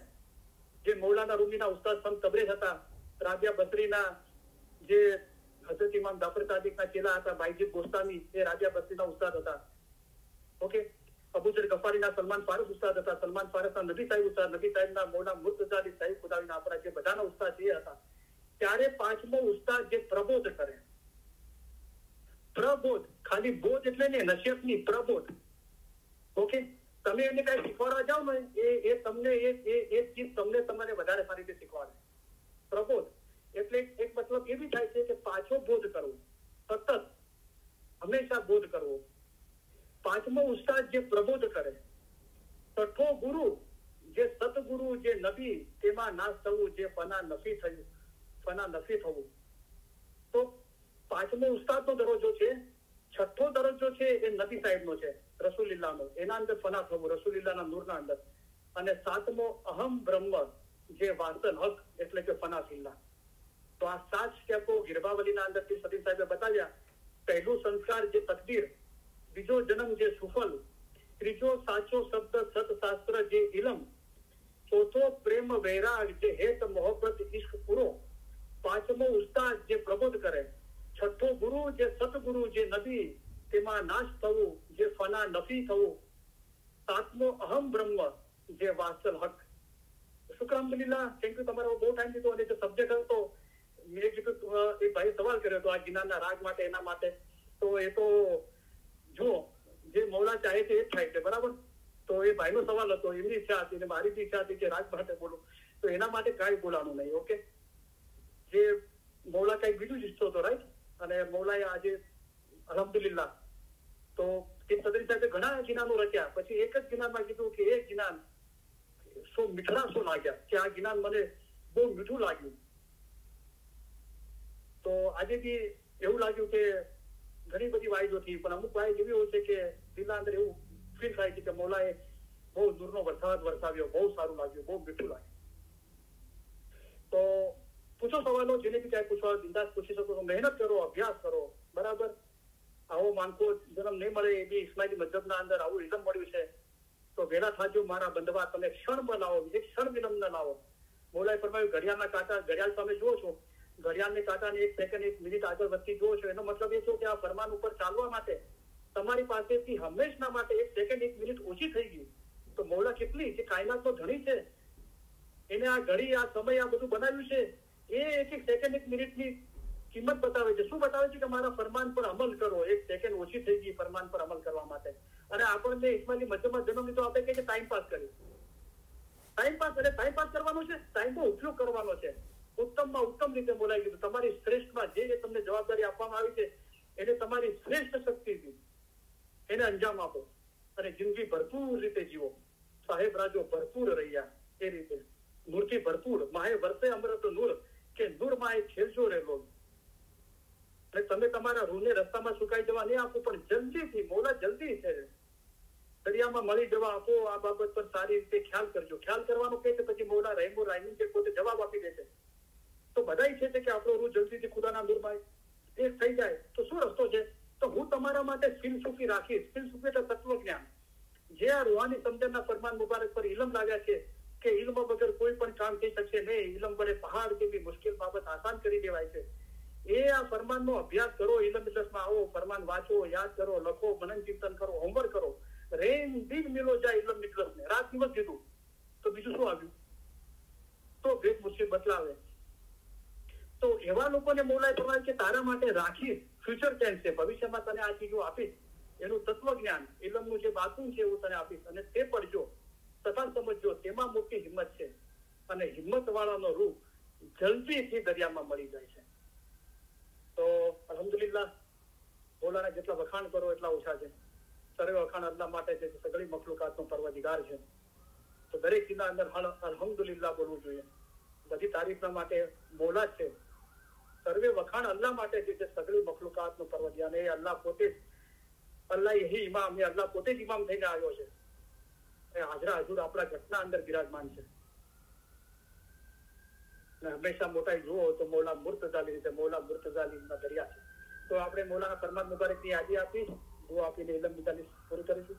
જે મૌલાના રૂમીના ઉસ્તાદ સંત તબરેઝ હતા, રાબિયા બસરીના જે હઝરત ઇમામ જાફર સાદિકના ચેલા હતા, બાઈજીદ ગોસ્તામી એ રાબિયા બસરીના ઉસ્તાદ હતા. ઓકે, અબુજર ગફારીના સલમાન ફારૂક ઉસ્તાદ હતા, સલમાન ફારૂકના નબી સાહેબ ઉસ્તાદ, નબી સાહેબના મૌલા મુર્તઝા અલી સાહેબ ખુદાવીના આપણા જે બધાના ઉસ્તાદ એ હતા. ત્યારે પાંચમો ઉસ્તાદ જે પ્રબોધ કરે. પ્રબોધ, ખાલી બોધ એટલે ને નસીહત ની, પ્રબોધ. ઓકે, તમે એને કઈ શીખવાડવા જાઓ ને એ તમને એ ચીજ તમને તમારે વધારે સારી રીતે શીખવાડે. પ્રબોધ એટલે એક મતલબ એ બી થાય છે કે પાછો બોધ કરવો, સતત હંમેશા બોધ કરવો. પાંચમો ઉસ્તાદ જે પ્રબોધ કરે. છઠ્ઠો ગુરુ જે સતગુરુ, જે નબી, તેમાં નાશ થવું, જે ફના નફી થવું. તો પાંચમો ઉસ્તાદનો દરજ્જો છે. છઠ્ઠો દરજ્જો છે એ નબી સાહેબનો છે, રસૂલિલ્લાહનો, એના અંદર ફના થવું, રસૂલિલ્લાહના નૂરના અંદર. અને સાતમો અહમ બ્રહ્મ, જે વાસલ હક એટલે કે ફના ફિલ્લા. તો આ 7 સ્ટેપો ગિરબાવલીના અંદરથી સતીશ સાહેબે બતાવ્યા. પહેલું સંસ્કાર જે તકદીર, બીજો જન્મ જે સુફલ, ત્રીજો સાચો શબ્દ સતશાસ્ત્ર જે ઇલમ, ચોથો પ્રેમ વૈરાગ જે હેત મોહબ્બત ઇશ્ક પૂરો, પાંચમો ઉસ્તાદ જે પ્રબોધ કરે, છઠ્ઠો ગુરુ જે સતગુરુ, જે નબી, તેમાં નાશ થવું, જે ફના નફી થવું, સાતમો અહમ બ્રહ્મ જે વાસલ હક. શુક્ર અલ્હમ્દુલિલ્લાહ, થેન્ક યુ. તમારો બહુ ટાઈમ દીધો. અને જે સબ્જેક્ટ હતો મેં કીધું, એ ભાઈ સવાલ કર્યો હતો આ ગિનારના રાગ માટે, એના માટે. તો એ તો જુઓ, જે મૌલા ચાહે છે એ જ થાય છે. બરાબર? તો એ ભાઈનો સવાલ હતો, એમની ઈચ્છા હતી અને મારી બી ઈચ્છા હતી કે રાગ માટે બોલું, તો એના માટે કાંઈ બોલાવાનું નહીં. ઓકે, જે મૌલા કઈક બીજું જ ઈચ્છતો હતો, રાઈટ? અને મૌલાએ આજે અલ્હમ્દુલિલ્લાહ તો સદરી સાહેબે ઘણા ગિનાનો રચ્યા. પછી એક જ ગિનાનમાં કીધું કે એ ગિનાન સો મીઠડા સો લાગ્યા, કે આ ગિનાન મને બહુ મીઠું લાગ્યું. તો આજે બી એવું લાગ્યું કે ઘણી બધી વાઈજો થઈ, પણ અમુક વાઈજ એવી હોય છે કે દિલના અંદર એવું ફીલ થાય છે કે મૌલાએ બહુ દૂરનો વરસાદ વરસાવ્યો, બહુ સારું લાગ્યું, બહુ મીઠું લાગ્યું. તો પૂછો સવાલો, જેને બી કાંઈ પૂછવા બિંદાસ પૂછી શકો છો. મહેનત કરો, અભ્યાસ કરો. બરાબર? આવો માનકો જન્મ નહીં મળે એ બી ઇસ્માઇલી મજહબના અંદર આવું ઇલમ મળ્યું છે. તો વહેલા થાજો મારા બંધવા, તમે ક્ષણ બનાવો, એક ક્ષણ વિલંબ ન લાવો. મૌલાએ ફરમાવ્યું, ઘડિયાળના કાંટા, ઘડિયાળ તમે જુઓ છો, ઘડિયાળની કાંટાને 1 સેકન્ડ 1 મિનિટ આગળ વધતી જુઓ છો, એનો મતલબ એ છે કે આ ફરમાન ઉપર ચાલવા માટે તમારી પાસેથી હંમેશના માટે 1 સેકન્ડ 1 મિનિટ ઓછી થઈ ગઈ. તો મૌલા કેટલી જે કાયનાતનો ધણી છે, એને આ ઘડી, આ સમય, આ બધું બનાવ્યું છે, એ એક સેકન્ડ, એક મિનિટની કિંમત બતાવે છે. શું બતાવે છે? કે મારા ફરમાન પર અમલ કરો. એક સેકન્ડ ઓછી થઈ ગઈ ફરમાન પર અમલ કરવા માટે. અને આપણને ઇસ્માઇલી મધ્યમાં જન્મ લીધો, આપણે કહીએ ટાઈમ પાસ કરી. ટાઈમ પાસ કરવાનો છે, ટાઈમનો ઉપયોગ કરવાનો છે. ઉત્તમમાં ઉત્તમ રીતે બોલાવી દીધું. તમારી શ્રેષ્ઠમાં જે તમને જવાબદારી આપવામાં આવી છે, એને તમારી શ્રેષ્ઠ શક્તિથી એને અંજામ આપો અને જિંદગી ભરપૂર રીતે જીવો. સાહેબ રાજો ભરપૂર રહ્યા એ રીતે, નૂરથી ભરપૂર. માહે વરસે અમૃત નૂર, કે નૂર માહે ખેલજો રેલો. અને તમે તમારા રૂને રસ્તામાં સુકાઈ જવા નહીં આપો, પણ જલ્દીથી, મોલા જલ્દી છે, દરિયામાં મળી જવા આપો. આ બાબત પર સારી રીતે ખ્યાલ કરજો. ખ્યાલ કરવાનો કે પછી મોલા રહેમો રાઈમી છે, પોતે જવાબ આપી દે છે. તો બધા ઈચ્છે છે કે આપણો રૂહ જલ્દીથી ખુદાના નૂરમાં એક થઈ જાય. તો શું રસ્તો છે? તો હું તમારા માટે ફિલસૂફી રાખીશ. ફિલસૂફી એટલે તત્વજ્ઞાન. જે આ રૂહાની સમજણના ફરમાન મુબારક પર ઇલમ લાવ્યા છે કે ઇલ્મ વગર કોઈ પણ કામ થઈ શકશે નહીં, ઇલમ વડે પહાડ જેવી મુશ્કેલ બાબત આસાન કરી દેવાય છે, એ આ ફરમાનનો અભ્યાસ કરો. ઇલમ ઇજલસમાં આવો, ફરમાન વાંચો, યાદ કરો, લખો, મનન ચિંતન કરો, હોમવર્ક કરો. રેન દિન મિલો જાય ઇલમ ઇજલસને. રાત દિવસ કીધું તો બીજું શું આવ્યું? તો ભેદ મુશ્કેલ બદલાવે. તો એવા લોકોને મોલાએ ફરમાય કે તારા માટે રાખી ફ્યુચર ટેન્સ છે, ભવિષ્યમાં તને આ ચીજો આપીશ, એનું તત્વજ્ઞાન, ઇલમનું જે બાતું છે એવું તને આપીશ, અને તે પડજો તથા સમજજો, તેમાં મોટી હિંમત છે. અને હિંમત વાળાનો રૂહ જલ્દીથી દરિયામાં મળી જાય છે. તો અલ્હમ્દુલિલ્લાહ, મોલાના જેટલા વખાણ કરો એટલા ઓછા છે. સર્વે વખાણ અલ્લાહ માટે છે, સગળી મખલુકાતનો પરવદિગાર છે. તો દરેક ચીજના અંદર અલ્હમ્દુલિલ્લાહ બોલવું જોઈએ. બધી તારીફના માટે મોલા છે. સર્વે વખાણ અલ્લાહ માટે છે, સગળી મખલુકાતનો પરવદિગાર. એ અલ્લાહ પોતે જ, અલ્લાહ યહી ઇમામ, એ અલ્લાહ પોતે જ ઇમામ થઈને આવ્યો છે. એ હાજરા હજુર આપણા ઘટના અંદર બિરાજમાન છે. હંમેશા મોટા જુઓ તો મોલા મુર્તઝાલી રીતે, મોલા મુર્તઝાલીના દરિયા છે. તો આપણે મોલાના ફરમાન મુબારકની યાદી આપી, દુઆ આપીને ઇલમ મિજાલી પૂરી કરીશું.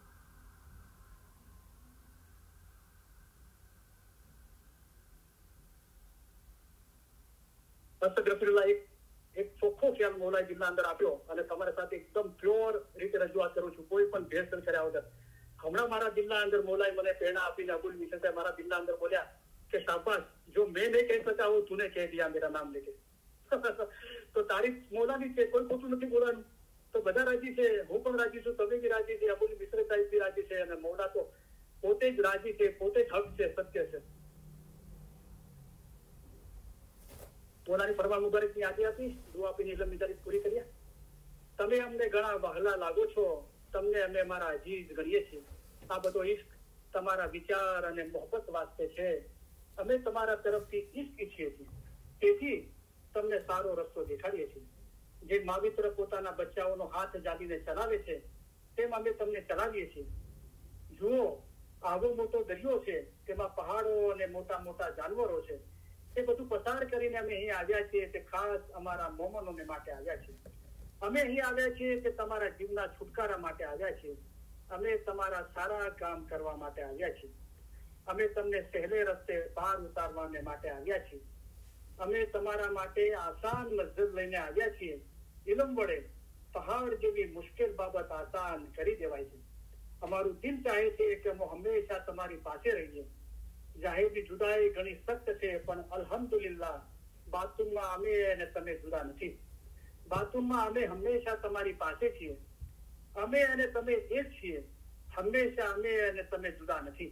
એક ચોખ્ખો ખ્યાલ મોલાએ દિલના અંદર આપ્યો અને તમારી સાથે એકદમ પ્યોર રીતે રજૂઆત કરું છું, કોઈ પણ ભેળસેળ કર્યા વગર. હમણાં મારા દિલના અંદર મોલાએ મને પ્રેરણા આપીને અબુલ મિશન સાહેબ મારા દિલના અંદર બોલ્યા કે શાબાશ, જો મેં નહીં કહી શકા वो तूने कह दिया मेरा नाम लेके. તો તારીફ મોલાની છે, કોઈ ખોટું નથી બોલવાનું. તો બધા રાજી છે, હું પણ રાજી છું, તમે બી રાજી છે, અબુલ મિશ્ર સાહેબ બી રાજી છે, અને મોલા તો પોતે જ રાજી છે, પોતે જ હક છે, સત્ય છે. મોલાની ફરમાન મુબારકની યાદી આપી, દુઆ આપીને ઇલમ મિજાલી પૂરી કર્યા. તમે અમને ઘણા વહાલા લાગો છો, તમને અમે મારા અજીજ ગણીએ છીએ. આ બધો ઇશ્ક તમારા વિચાર અને મોહબ્બત વાસ્તે છે. અમે તમારા તરફથી ઇશ્ક ઈચ્છીએ છીએ, તેથી તમને સારો રસ્તો દેખાડીએ છીએ. જે માવિત્ર પોતાના બચ્ચાઓનો હાથ જાગીને ચલાવે છે, તેમ અમે તમને ચલાવીએ છીએ. જુઓ, આવો મોટો દરિયો છે, તેમાં પહાડો અને મોટા મોટા જાનવરો છે. એ બધું પસાર કરીને અમે અહીં આવ્યા છીએ તે ખાસ અમારા મોમનોને માટે આવ્યા છીએ. અમે અહીં આવ્યા છીએ કે તમારા જીવના છુટકારા માટે આવ્યા છીએ. અમે તમારા સારા કામ કરવા માટે આવ્યા છીએ. અમે તમને સહેલે રસ્તે પાર ઉતારવાને માટે આવ્યા છીએ. અમે તમારા માટે આસાન મસ્જિદ લઈને આવ્યા છીએ. ઇલમ વડે પહાડ જેવી મુશ્કેલ બાબત આસાન કરી દેવાય છે. અમારું દિલ ચાહે છે કે અમે હંમેશા તમારી પાસે રહીએ. જાહેરની જુદાઈ ઘણી સખ્ત છે, પણ અલ્હમ્દુલિલ્લાહ બાતુનમાં અમે અને તમે જુદા નથી. બાતુનમાં અમે હંમેશા તમારી પાસે છીએ. અમે અને તમે એક છીએ. હંમેશા અમે અને તમે જુદા નથી.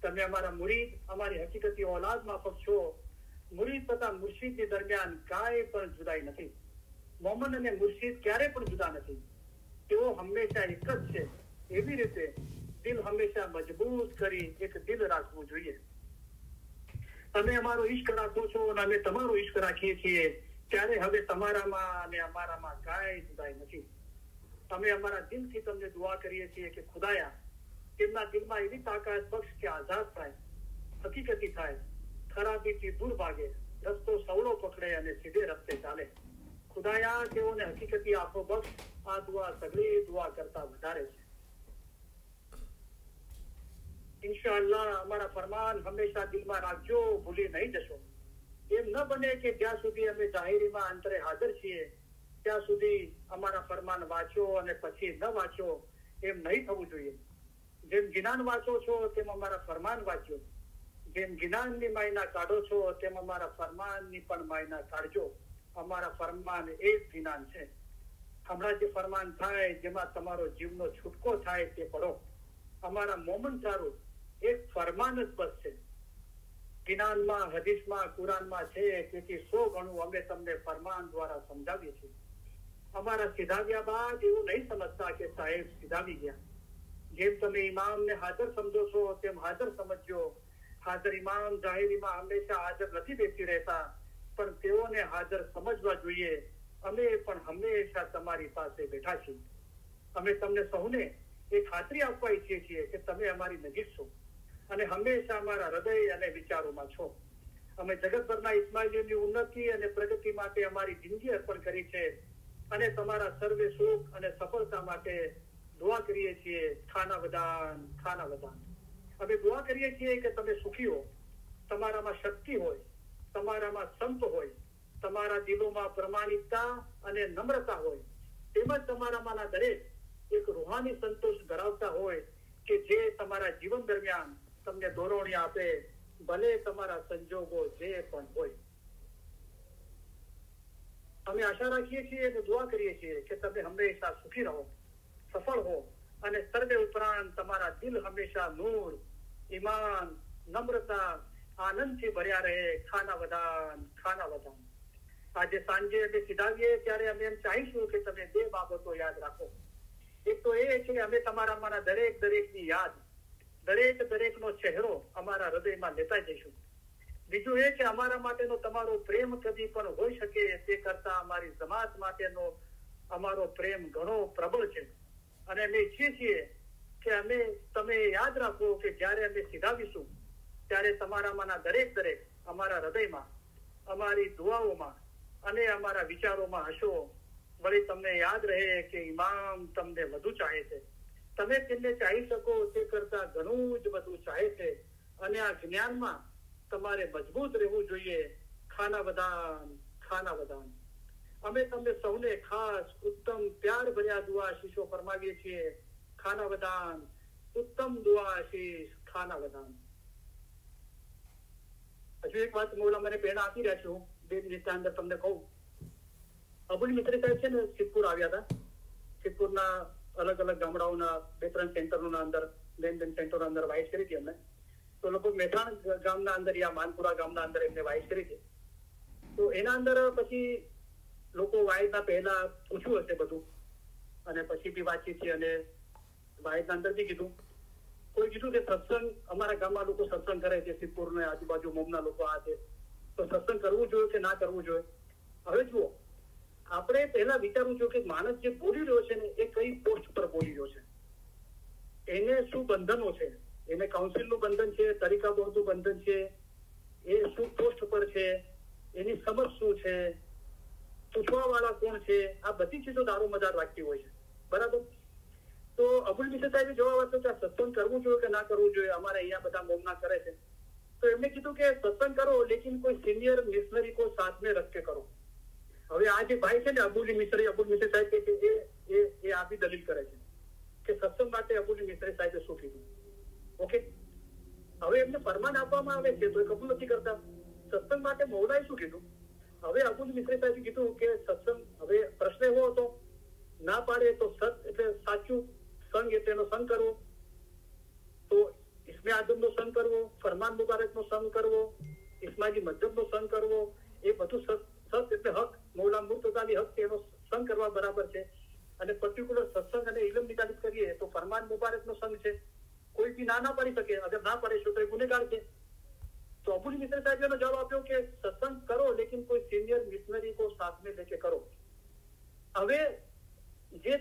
તમે અમારા મુરીદ, અમારી હકીકતી ઓલાદ માફક છો. મુરીદ તથા મુર્શિદની દરમિયાન કાંઈ પણ જુદાઈ નથી. મોમન અને મુર્શિદ ક્યારે પણ જુદા નથી. તેઓ હંમેશા એક જ છે. એવી રીતે દિલ હંમેશા મજબૂત કરી એક દિલ રાખવું જોઈએ. તમે અમારો ઈશ્ક રાખો છો અને અમે તમારો ઈશ્ક રાખીએ છીએ, ત્યારે હવે તમારામાં અને અમારામાં કાંઈ જુદાઈ નથી. અમે અમારા દિલથી તમને દુઆ કરીએ છીએ કે ખુદાયા, તેમના દિલમાં એવી તાકાત બક્ષ કે આઝાદ થાય, હકીકતી થાય, ખરાબીથી દૂર ભાગે, રસ્તો સવળો પકડે અને સીધે રસ્તે ચાલે. ખુદાયા, તેઓને હકીકતી આંખો બક્ષ. આ દુઆ સગળી દુઆ કરતા વધારે છે. ઇન્શાઅલ્લાહ અમારા ફરમાન હંમેશા દિલમાં રાખજો, ભૂલી નહીં જશો. એમ ન બને કે જ્યાં સુધી અમે જાહેરીમાં અંતરે હાજર છીએ ત્યાં સુધી અમારા ફરમાન વાંચો અને પછી ન વાંચો, એમ નહીં થવું જોઈએ. જેમ જ્ઞાન વાંચો છો તેમ અમારા ફરમાન વાંચ્યો, જેમ જ્ઞાનની માયના કાઢો છો તેમ અમારા ફરમાનની પણ માયના કાઢજો. અમારા ફરમાન એ જ જ્ઞાન છે. હમણાં જે ફરમાન થાય જેમાં તમારો જીવનો છૂટકો થાય તે પડો. અમારા મોમન તારું એક ફરમાન જ બસ છે. જ્ઞાનમાં, હદીસમાં, કુરાનમાં છે, તેથી 100 ગણું અમે તમને ફરમાન દ્વારા સમજાવીએ છીએ. અમારા સિધાવ્યા બાદ એવું નહીં સમજતા કે સાહેબ સિધાવી ગયા. જેમ તમે ઇમામને હાજર સમજો છો તેમ હાજર સમજજો. હાજર ઇમામ જાહેરીમાં હંમેશા હાજર નથી બેસી રહેતા, પણ તેઓને હાજર સમજવા જોઈએ. અમે પણ હંમેશા તમારી પાસે બેઠા છીએ. અમે તમને સૌને એ ખાતરી આપવા ઈચ્છીએ છીએ કે તમે અમારી નજીક છો અને હંમેશા અમારા હૃદય અને વિચારોમાં છો. અમે જગતભરના ઇસ્માઇલીઓની ઉન્નતિ અને પ્રગતિ માટે અમારી જિંદગી અર્પણ કરી છે અને તમારા સર્વે સુખ અને સફળતા માટે દુઆ કરીએ છીએ. ખાના વદાન, ખાના વદાન. અમે દુઆ કરીએ છીએ કે તમે સુખી હો, તમારામાં શક્તિ હોય, તમારામાં સંપ હોય, તમારા દિલોમાં પ્રમાણિકતા અને નમ્રતા હોય, તેમજ તમારામાંના દરેક એક રૂહાની સંતોષ ધરાવતા હોય કે જે તમારા જીવન દરમિયાન તમને દોરવણી આપે, ભલે તમારા સંજોગો જે પણ હોય. અમે આશા રાખીએ છીએ અને દુઆ કરીએ છીએ કે તમે હંમેશા સુખી રહો, સફળ હો અને સર્વે ઉપરાંત તમારા દિલ હંમેશા નૂર, ઈમાન, નમ્રતા, આનંદથી ભર્યા રહે. ખાના વદાન, ખાના વદાન. આજે સાંજે અમે સિધાવીએ ત્યારે અમે એમ ચાહીશું કે તમે 2 બાબતો યાદ રાખો. એક તો એ છે કે અમે તમારામાંના દરેકની યાદ, દરેકનો ચહેરો અમારા હૃદયમાં લેતા જઈશું. બીજું એ કે અમારા માટેનો તમારો પ્રેમ કદી પણ હોઈ શકે તે કરતા અમારી જમાત માટેનો અમારો પ્રેમ ઘણો પ્રબળ છે અને અમે ઈચ્છીએ છીએ કે તમે યાદ રાખો કે જ્યારે અમે સિધાવીશું ત્યારે તમારામાંના દરેક અમારા હૃદયમાં, અમારી દુઆઓમાં અને અમારા વિચારોમાં હશો. વળી તમને યાદ રહે કે ઇમામ તમને વધુ ચાહે છે. તમે તેમને ચાહી શકો તે કરતા ઘણું જ વધુ ચાહે છે અને આ જ્ઞાનમાં તમારે મજબૂત રહેવું જોઈએ. ખાના વદાન, ખાના વદાન. અમે તમને સૌને ખાસ ઉત્તમ પ્યાર ભર્યા દુઆ આશીષો ફરમાવીએ છીએ. ખાના વદાન, ઉત્તમ દુઆ આશીષ, ખાના વદાન. હજુ એક વાત મોલા મને પ્રેરણા આપી રહ્યા છું, 2 મિનિટના અંદર તમને કહું. અબુલ મિસ્ત્રી સાહેબ છે ને સિદ્ધપુર આવ્યા હતા. સિદ્ધપુરના અલગ અલગ ગામડાઓના 2-3 સેન્ટરોના અંદર, લેનદેન સેન્ટરોના અંદર વાઇસ કરી હતી અમને. તો લગભગ મેથાણ ગામના અંદર યા માનપુરા ગામના અંદર એમને વાઇસ કરી છે. તો એના અંદર પછી લોકો વાઇસના પહેલા પૂછ્યું હશે બધું અને પછી બી વાતચીત છે અને વાઇસના અંદર બી કીધું. કોઈ કીધું કે સત્સંગ અમારા ગામમાં લોકો સત્સંગ કરે છે, સિદ્ધપુર ને આજુબાજુ મોમના લોકો આ છે, તો સત્સંગ કરવું જોઈએ કે ના કરવું જોઈએ. હવે જુઓ, આપણે પહેલા વિચારવું જોઈએ કે માણસ જે બોલી રહ્યો છે ને એ કઈ પોસ્ટ પર બોલી રહ્યો છે, એને શું બંધનો છે, એને કાઉન્સિલનું બંધન છે, તરીકા બોર્ડનું બંધન છે, એ શું પોસ્ટ પર છે, એની સમજ શું છે, પૂછવા વાળા કોણ છે, આ બધી ચીજો દારોમદાર રાખતી હોય છે. બરાબર. તો અબુલ મિસ્ત્રી સાહેબે જવાબ આપ્યો કે સત્સંગ કરવું જોઈએ કે ના કરવું જોઈએ. અમારે અહીંયા બધા મોમના કરે છે. તો એમને કીધું કે સત્સંગ કરો લેકિન કોઈ સિનિયર મિશનરી को साथ में रख के करो. હવે આ જે ભાઈ છે ને અબુલ મિસ્ત્રી સાહેબ કે એ આ બી દલીલ કરે છે કે સત્સંગ માટે અબુલ મિસ્ત્રી સાહેબે શું કીધું. ઓકે, હવે એમને ફરમાન આપવામાં આવે છે તો એ કબૂલ નથી કરતા. સત્સંગ માટે મૌલાએ શું કીધું? હવે અબુલ મિસ્ત્રી સાહેબે કીધું કે સત્સંગ, હવે પ્રશ્ન એવો હતો, ના પાડે તો સત એટલે સાચું, સંગ એટલે એનો સંગ કરવો, તો ઇસ્મે આઝમનો સંગ કરવો, ફરમાન મુબારકનો સંગ કરવો, ઇસ્માઇલી મજહબનો સંગ કરવો, એ બધું સત એટલે હક, મૌલા મુર્તઝાની હક એનો સંગ કરવા બરાબર છે. અને પર્ટિક્યુલર સત્સંગ અને ઇલમ ની તારીફ કરીએ તો ફરમાન મુબારકનો સંગ છે. કોઈ બી ના પાડી શકે, અગર ના પાડીશું તો એ ગુનેગાર છે. તો અબુલ મિસ્ત્રી સાહેબનો જવાબ આપ્યો કે સત્સંગ કરો લેકિન કોઈ સિનિયર મિશનરી को साथ में लेके करो. હવે જે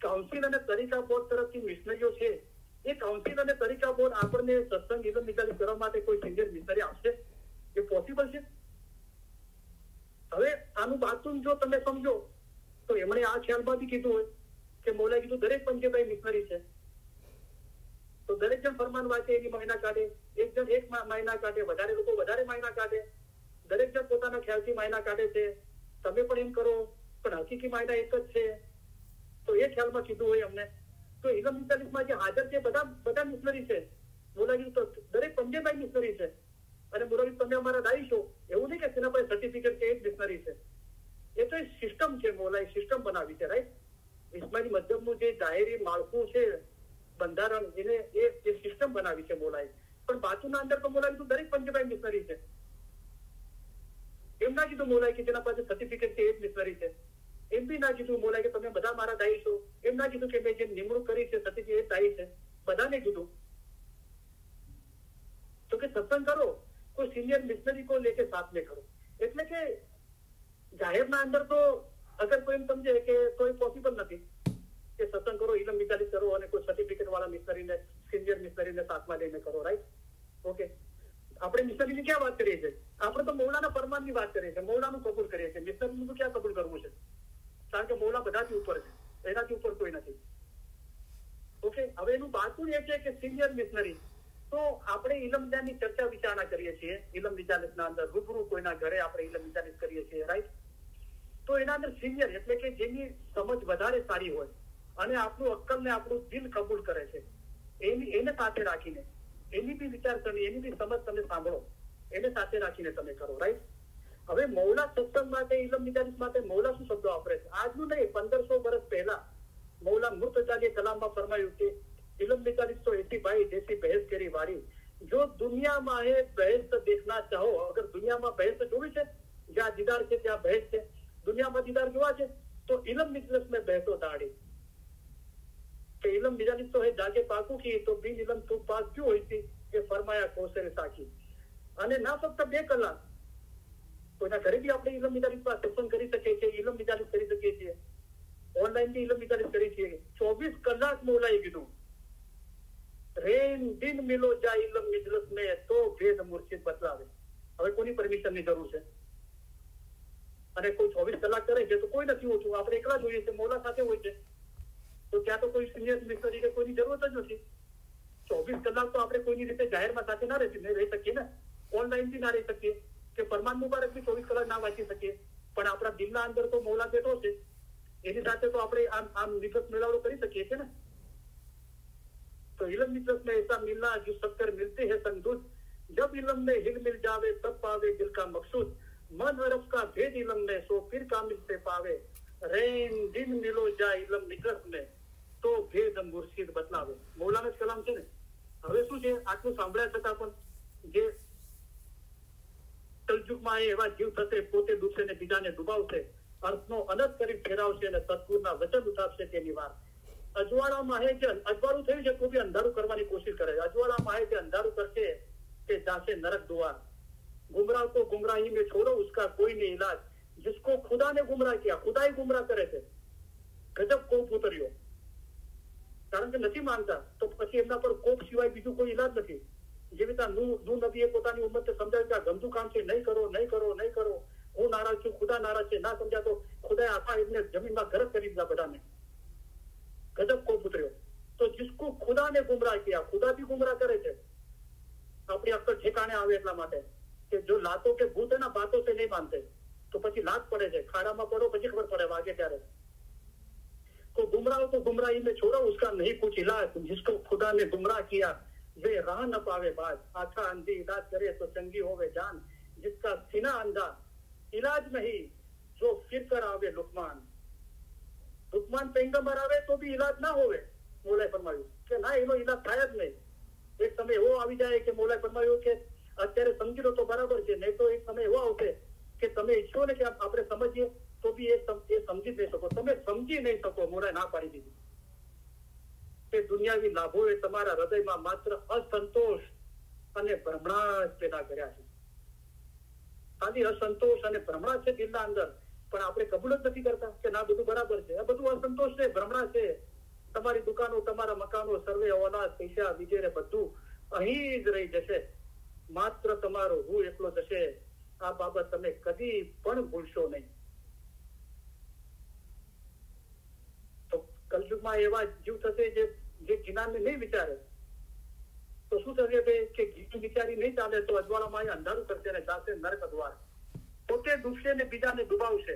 કાઉન્સિલ અને તરીકા બોર્ડ તરફથી મિશનરીઓ છે, એ કાઉન્સિલ અને તરીકા બોર્ડ આપણને સત્સંગ ઇલમ નિકાલી કરવા માટે કોઈ સિનિયર મિશનરી આપશે? એ પોસિબલ છે? હવે આનું બાતું જો તમે સમજો તો એમણે આ ખ્યાલમાં બી કીધું હોય કે મૌલાએ કીધું દરેક પંચેભાઈ મિશનરી છે, તો દરેક જણ ફરમાન વાંચે એની મહિના કાઢે, એક જણ એક મહિના કાઢે, વધારે લોકો વધારે મહિના કાઢે, દરેક જણ પોતાના ખ્યાલથી મહિના કાઢે છે. તમે પણ એમ કરો, પણ હકીકી મહિના એક જ છે. તો એ ખ્યાલમાં કીધું હોય અમને. તો ઇલમ 45 જે હાજર છે બધા મિશનરી છે. મોલાજી તો દરેક 5 મિશનરી છે. અને મોલાજી તમે અમારા દાઈ છો એવું નહીં કે તેના પાસે સર્ટિફિકેટ કે એક મિશનરી છે. એ તો એક સિસ્ટમ છે. મોલાએ સિસ્ટમ બનાવી છે, રાઈટ. ઇસ્માઇલી મધ્યમનું જે જાહેરી માળખું છે, બંધારણ, એને એ સિસ્ટમ બનાવી છે મોલાએ. પણ બાજુના અંદર તો મોલાજી તો દરેક 5 મિશનરી છે. એમ ના કીધું મોલાએ કે તેના પાસે સર્ટિફિકેટ છે એક મિશનરી છે. એમ બી ના કીધું મોલાએ કે તમે બધા મારા દાઈ છો. એમ ના કીધું કે મેં જે નિમણૂક કરી છે સર્ટિફિકેટ દાઈ છે. બધાને કીધું તો કે સત્સંગ કરો, કોઈ સિનિયર મિશનરી को लेके साथ में करो. એટલે કે જાહેરના અંદર તો અગર કોઈ એમ સમજે કે તો એ પોસિબલ નથી કે સત્સંગ કરો, ઇલમ 45 કરો અને કોઈ સર્ટિફિકેટ વાળા મિશનરીને, સિનિયર મિશનરીને સાથમાં લઈને કરો, રાઈટ. ઓકે, આપણે મિશનરીની ક્યાં વાત કરીએ છીએ? આપણે તો મૌલાના ફરમાનની વાત કરીએ છીએ, મૌલાનું કબૂલ કરીએ છીએ. મિશનરીનું તો ક્યાં કબૂલ કરવું છે? કારણ કે મૌલા બધાથી ઉપર છે, એનાથી ઉપર કોઈ નથી. ઓકે, હવે એનું બાજુ એ છે કે સિનિયર મિશનરી. તો આપણે ઇલમ મિજાની ચર્ચા વિચારણા કરીએ છીએ ઇલમ મિજાલિસના અંદર, રૂબરૂ કોઈના ઘરે આપણે ઇલમ મિજાલિસ કરીએ છીએ, રાઈટ. તો એના અંદર સિનિયર એટલે કે જેની સમજ વધારે સારી હોય અને આપણું અક્કલ ને આપણું દિલ કબૂલ કરે છે, એને સાથે રાખીને, એની બી વિચારસરણી, એની બી સમજ તમે સાંભળો, એને સાથે રાખીને તમે કરો, રાઈટ. હવે મૌલા સત્સંગ માટે, ઇલમ મિજાલિસ માટે મૌલા શું શબ્દો વાપરે છે? આજનું નહીં, 1500 વર્ષ પહેલા મૌલા મુર્તજાએ કલામમાં ફરમાયું કે इलम 45 तो ऐसी भाई जैसी बहस करी वारी, जो दुनिया में है बहस देखना चाहो. अगर दुनिया में बहस જોવી છે, જ્યાં દીદાર છે ત્યાં બહેસ છે, દુનિયામાં દીદાર જોવા છે તો ઇલમ મિજલિસ में बैठो दाढ़ी. કે ઇલમ મિજાલિસ તો હે જાગે પાકું की, तो बिन इलम तू पास क्यों हुई थी, ये फरमाया कोसर साखी. અને ના ફક્ત 2 કલાક, કોઈના ઘરે બી આપણે ઇલમ મિજાલિસ પર સત્સંગ કરી શકીએ છીએ, ઇલમ મિજાલિસ કરી શકીએ છીએ, ઓનલાઈન બી ઇલમ મિજાલિસ કરી શકીએ. 24 કલાક મૌલાએ કીધું રેન દિન મિલો જા ઇલમ મિજલિસ में तो भेद मुर्शिद बतलावे. હવે કોની પરમિશન ની જરૂર છે? અને કોઈ 24 કલાક કરે છે તો કોઈ નથી હોતું, આપણે એકલા જોઈએ છે, મૌલા સાથે હોય છે. તો ત્યાં તો કોઈ સિનિયર મિશનરી કે કોઈની જરૂરત જ નથી. 24 કલાક તો આપણે કોઈની રીતે જાહેરમાં સાથે ના રહી શકીએ ને, ઓનલાઈન બી ના રહી શકીએ, કે ફરમાન મુબારક બી 24 કલાક ના વાંચી શકીએ. પણ આપણા દિલના અંદર તો મૌલા બેઠો છે, એની સાથે તો આપણે આમ નિફત મેળાવડો કરી શકીએ છીએ ને. तो इलम मिजलिस में ऐसा मिलना जो सबकर मिलते हैं संदूत, जब इलम में हिल मिल जावे तब पावे दिल का मकसूद, मन हरफ का भेद इलम में सो फिर कामिल से पावे, रैन दिन मिलो जा इलम मिजलिस में तो भेद मुर्शिद बतलावे. મૌલાના કલામ છે ને. હવે શું છે, આટલું સાંભળ્યા છતાં પણ જે કલયુગમાં એવા જીવ થશે, પોતે ડૂબશે ને બીજાને ડૂબાવશે, અર્થનો અનંત કરી ફેરાવશે અને સદગુરુના વચન ઉઠાવશે તેની વાર. અજવાળામાં હે જે અજવાળું થયું છે તો બી અંધારું કરવાની કોશિશ કરે છે. અજવાળામાં હે જે અંધારું કરશે તે જાશે નરક દ્વાર. गुमराह को गुमराही में छोड़ो, उसका कोई नहीं इलाज. जिसको खुदा ने गुमराह किया, खुदा ही गुमराह करे છે. ગજબ કોપ ઉતર્યો. કારણ કે નથી માનતા તો પછી એમના પર કોપ સિવાય બીજું કોઈ ઇલાજ નથી. જેવી રીતે નૂહ નબીએ પોતાની ઉમ્મતને સમજાવ્યું કે આ ગંદુ કામ છે, નહીં કરો, નહીં કરો, નહીં કરો, હું નારાજ છું, ખુદા નારાજ છે. ના સમજ્યા તો ખુદાએ આખા એમને જમીનમાં ગરક કરી દીધા બધાને. गजब को उतर्यो. तो जिसको खुदा ने गुमराह किया, खुदा भी गुमराह करे છે. આપણી અક્કલ ઠેકાણે આવે એટલા માટે કે જો લાતો કે ભૂત ના બાતો से नहीं मानते तो પછી લાત પડે છે. ખાડામાં પડો પછી ખબર પડે વાગે ત્યારે. तो गुमराह को गुमराही में छोड़ो, उसका नहीं कुछ इलाज. जिसको खुदा ने गुमराह किया वे राह न पावे बाज. आंखा अंधी इलाज करे तो चंगी होवे जान. जिसका सीना अंधा इलाज नहीं जो फिर कर आवे लुकमान. લુકમાન પૈગંબર આવે તો બી ઇલાજ ના હોવે. મૌલાએ ફરમાવ્યું કે ના, એનો ઇલાજ થાય જ નહીં. એક સમય એવો આવી જાય કે મૌલાએ ફરમાવ્યું કે અત્યારે સમજી લો તો બરાબર છે, નહીં તો એક સમય એવો આવશે કે તમે ઈચ્છો ને કે આપણે સમજીએ તો બી એ સમજી નહીં શકો, તમે સમજી નહીં શકો. મૌલાએ ના પાડી દીધી કે દુનિયાવી લાભોએ તમારા હૃદયમાં માત્ર અસંતોષ અને ભ્રમણા પેદા કર્યા છે. ખાલી અસંતોષ અને ભ્રમણા છે દિલના અંદર, પણ આપણે કબૂલ જ નથી કરતા કે ના બધું બરાબર છે. આ બધું અસંતોષ છે, ભ્રમણા છે. તમારી દુકાનો, તમારા મકાનો, સર્વે ઓલાદ, પૈસા વગેરે બધું અહીં જ રહી જશે, માત્ર તમારો હું એકલો જશે. આ બાબત તમે કદી પણ ભૂલશો નહીં. તો કલયુગમાં એવા જીવ થશે જે જ્ઞાનને નહીં વિચારે તો શું થશે કે જ્ઞાન વિચારી નહીં ચાલે તો અજવાળામાં અંધારું કરશે અને જાશે નરક દ્વાર. પોતે ડૂબશે ને બીજાને ડૂબાવશે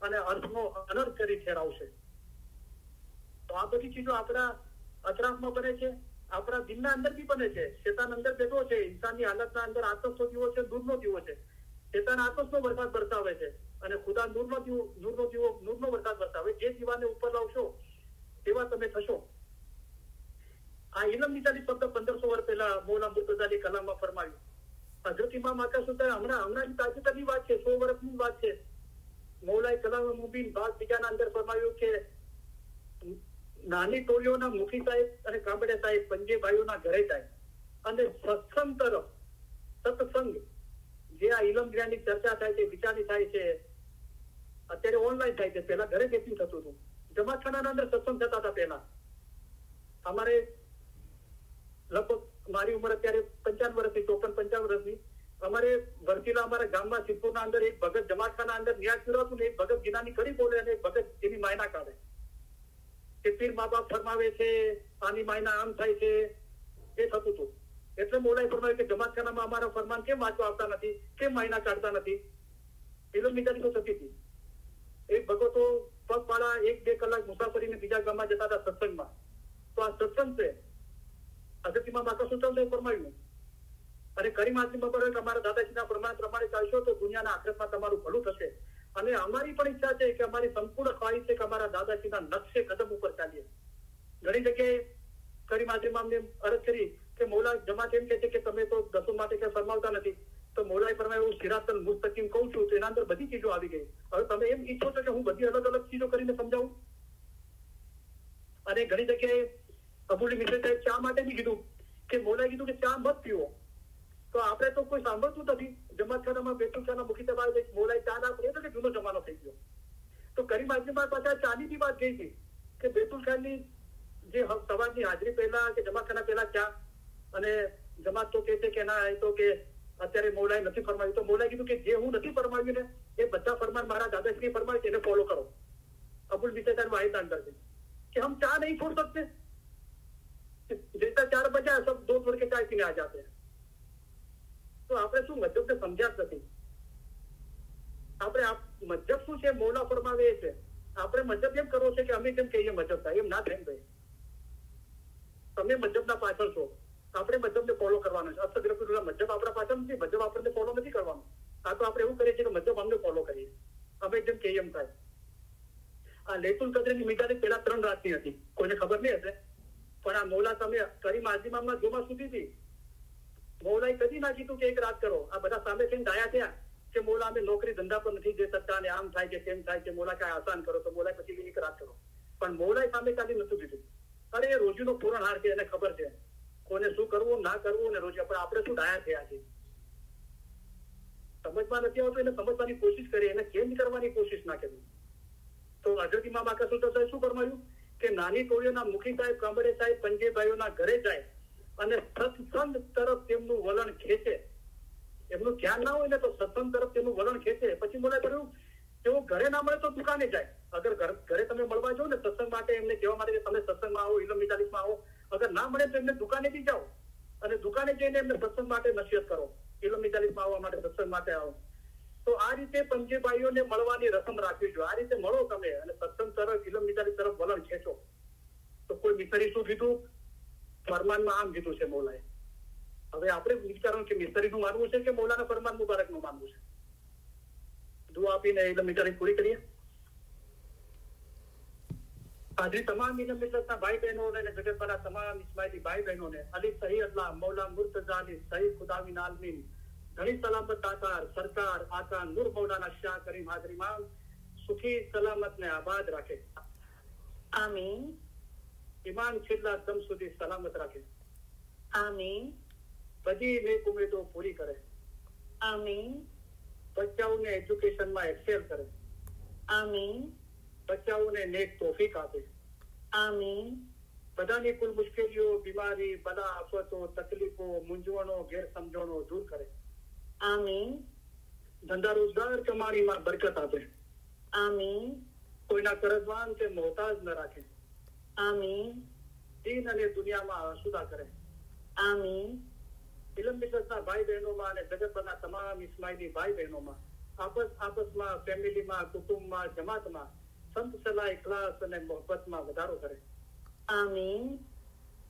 અને અર્થનો અનર્થ કરી ઠેરાવશે. તો આ બધી ચીજો આપણા અતરાફમાં બને છે, આપણા દિલના અંદર બી બને છે. શેતાન અંદર બેઠો છે, ઇન્સાનની હાલતના અંદર આતશનો દીવો છે, નૂરનો દીવો છે. શેતાન આતશનો વરસાદ બરસાવે છે અને ખુદા નૂરનો વરસાદ બરસાવે. જે દીવાને ઉપર લાવશો તેવા તમે થશો. આ ઇલમ નિતાની શબ્દ 1500 વર્ષ પહેલા મૌલા મુર્તઝાની કલામમાં ફરમાવ્યું. હઝરત ઇમામ આકા સુલતાન હમણાં તાજેતરની વાત છે, 100 વર્ષની વાત છે. મૌલાએ કલામ મુબીન ભાગ બીજાના અંદર ફરમાવ્યું કે નાની ટોળીઓના મુખી સાહેબ અને કાંબડે સાહેબ પંજે ભાઈઓના ઘરે જાય અને સત્સંગ તરફ, સત્સંગ જે આ ઇલમ જ્ઞાનની ચર્ચા થાય છે, વિચારની થાય છે, અત્યારે ઓનલાઈન થાય છે. પહેલા ઘરે બેસી થતું હતું. જમાતખાનાના અંદર સત્સંગ થતા હતા. પહેલા અમારે લગભગ મારી ઉંમર અત્યારે 55 વર્ષની, 54-55 વર્ષની. અમારે વર્તીલા અમારા ગામમાં સિદ્ધપુરના અંદર એક ભગત જમાતખાના અંદર ન્યાસ પીરવતું ને એક ભગત ગિનાની કરી બોલે અને એક ભગત એની માયના કાઢે કે પીર મા બાપ ફરમાવે છે, આની માયના આમ થાય છે. એ થતું હતું. એટલે મોલાએ ફરમાવ્યું કે જમાતખાનામાં અમારા ફરમાન કેમ વાંચવા આવતા નથી, કેમ માયના કાઢતા નથી. ઇલમ નિતાની તો થતી હતી. એક ભગતો પગપાળા 1-2 કલાક મુસાફરીને બીજા ગામમાં જતા હતા સત્સંગમાં. તો આ સત્સંગ છે. હઝરત ઇમામ આકા સુલતાને ફરમાવ્યું અને કરીમ આઝમીમાં પણ અમારા દાદાજીના ફરમાન પ્રમાણે ચાલશો તો દુનિયાના આખિરતમાં તમારું ભલું થશે. અને અમારી પણ ઈચ્છા છે કે અમારી સંપૂર્ણ ખ્વાહિશ છે કે અમારા દાદાજીના નકશે કદમ ઉપર ચાલીએ. ઘણી જગ્યાએ કરીમ આઝમીમાં અમને અરજ કરી કે મૌલા જમાત એમ કહે છે કે તમે તો દસું માટે કઈ ફરમાવતા નથી. તો મૌલાએ ફરમાવ્યું સિરાતલ મુસ્તકીમ કહું છું તો એના અંદર બધી ચીજો આવી ગઈ. હવે તમે એમ ઈચ્છો છો કે હું બધી અલગ અલગ ચીજો કરીને સમજાવું? અને ઘણી જગ્યાએ અબુલ મિત્ર સાહેબ ચા માટે બી કીધું કે મૌલાએ કીધું કે ચા મત પીવો. તો આપણે તો કોઈ સાંભળતું નથી. જમાતખાનામાં બેઠું ચાના મુખી દબાવે મૌલાએ ચા ના પડે તો કે જૂનો જમાનો થઈ ગયો. તો કરીમ આઝમી પાછા ચાની બી વાત ગઈ હતી કે બેતુલ ખાનની જે સવારની હાજરી પહેલા કે જમાતખાના પહેલા ચા, અને જમાત તો કહે છે કે ના એ તો કે અત્યારે મૌલાએ નથી ફરમાવ્યું. તો મૌલાએ કીધું કે જે હું નથી ફરમાવ્યું ને એ બધા ફરમાન મારા દાદાશ્રી ફરમાવે એને ફોલો કરો. અબુલ મિત્ર વાહિદ અંદર છે कि हम चाय नहीं छोड़ सकते, जैसा 4 बजा सब 2 छोड़ के चाय पीने आ जाते हैं. તો આપણે શું મજહબ ને સમજ્યા જ નથી. આપણે મજહબ શું છે મૌલા ફરમાવે છે. આપણે મજહબ એમ કરવો છે કે અમે જેમ કહીએ મજહબ થાય, એમ ના થાય ભાઈ. તમે મજહબના પાછળ છો, આપણે મજહબને ફોલો કરવાનો છે. અસ્તગફિરુલ્લાહ, મજહબ આપણા પાછળ નથી, મજહબ આપણને ફોલો નથી કરવાનો. આ તો આપણે એવું કરીએ છીએ કે મજહબ અમને ફોલો કરીએ, અમે જેમ કહીએ એમ થાય. આ લૈતુલ કદ્રની મિજાજ પહેલા 3 રાતની હતી, કોઈને ખબર નહીં હશે. પણ આ મૌલા તમે કરીમ આઝમીમાં જોવા સુધી હતી. મૌલાએ કદી ના કીધું કે 1 રાત કરો. આ બધા સામે થઈને ડાયા થયા કે મૌલા અમે નોકરી ધંધા પર નથી જઈ શકતા ને આમ થાય કે તેમ થાય કે મૌલા કાંઈ આસાન કરો. તો મૌલાએ પછી 1 રાત કરો. પણ મૌલાએ સામે ચાલી નતું કીધું. અરે એ રોજીનો પૂરણ હાર છે, એને ખબર છે કોને શું કરવું ના કરવું ને રોજી. પણ આપણે શું ડાયા થયા છે, સમજમાં નથી આવતું. એને સમજવાની કોશિશ કરી, એને ચેન્જ કરવાની કોશિશ ના કરી. તો હઝરત ઇમામ આકા સુલતાન શું ફરમાયું કે નાની ટોળીઓના મુખી સાહેબ, કાંબડે સાહેબ, પંજે ભાઈઓના ઘરે જાય અને સત્સંગ તરફ તેમનું વલણ ખેંચે. એમનું ધ્યાન ના હોય ને તો સત્સંગ તરફ તેમનું વલણ ખેંચે. પછી મને કહ્યું તેઓ ઘરે ના મળે તો દુકાને જાય. અગર ઘરે તમે મળવા જાઓ ને સત્સંગ માટે, એમને કહેવા માટે કે તમે સત્સંગમાં આવો, ઇલમ મિજાલિસમાં આવો. અગર ના મળે તો એમને દુકાને બી જાઓ અને દુકાને જઈને એમને સત્સંગ માટે નસીહત કરો, ઇલમ મિજાલિસમાં આવવા માટે, સત્સંગ માટે આવો. તો આ રીતે પંજે ભાઈઓને મળવાની રસમ રાખવી જોઈએ. આ રીતે મળો તમે અને સત્સંગ તરફ, ઇલમ મિજાલિસ તરફ વલણ ખેંચો. તો કોઈ મિસ્ત્રી શું કીધું, ફરમાનમાં આમ કીધું છે મૌલાએ. હવે આપણે વિચારવાનું કે મિસ્ત્રીનું માનવું છે કે મૌલાના ફરમાન મુબારકનું માનવું છે. દુઆ આપીને ઇલમ મિજાલિસ પૂરી કરીએ. હાજરી તમામ ઇલમ મિજાલિસના ભાઈ બહેનોને અને જગતભરના તમામ ઇસ્માઇલી ભાઈ બહેનોને અલી સહી અલ્લાહ મૌલા મુર્તઝા અલી સહી ખુદાવીન આલમીન ઘણી સલામત દાતાર સરકાર આકા નૂર મૌલાના શાહ કરીમ હાજરી માં સુખી સલામત ને આબાદ રાખે. આમીન. ઈમાન છેલ્લા દમ સુધી સલામત રાખે. આમીન. બધી નેક ઉમેદો પૂરી કરે. આમીન. બચ્ચાઓને એજ્યુકેશનમાં એક્સેલ કરે. આમીન. બચ્ચાઓને નેક તોફીક આપે. આમીન. બધાની કુલ મુશ્કેલીઓ, બીમારી, બલા, આફતો, તકલીફો, મૂંઝવણો, ગેરસમજણો દૂર કરે. આમીન. ધંધા રોજગાર કમાણીમાં બરકત આપે. આમીન. કોઈના કરજવાન કે મોહતાજ ન રાખે. આમીન. દીન અને દુનિયામાં આસુદા કરે. આમીન. ઇલમ મિજાલિસના ભાઈ બહેનોમાં અને જગતભરના તમામ ઇસ્માઇલી ભાઈ બહેનોમાં આપસમાં, ફેમિલીમાં, કુટુંબમાં, જમાતમાં સંત સલાહ, ઇખલાસ અને મોહબ્બતમાં વધારો કરે. આમીન.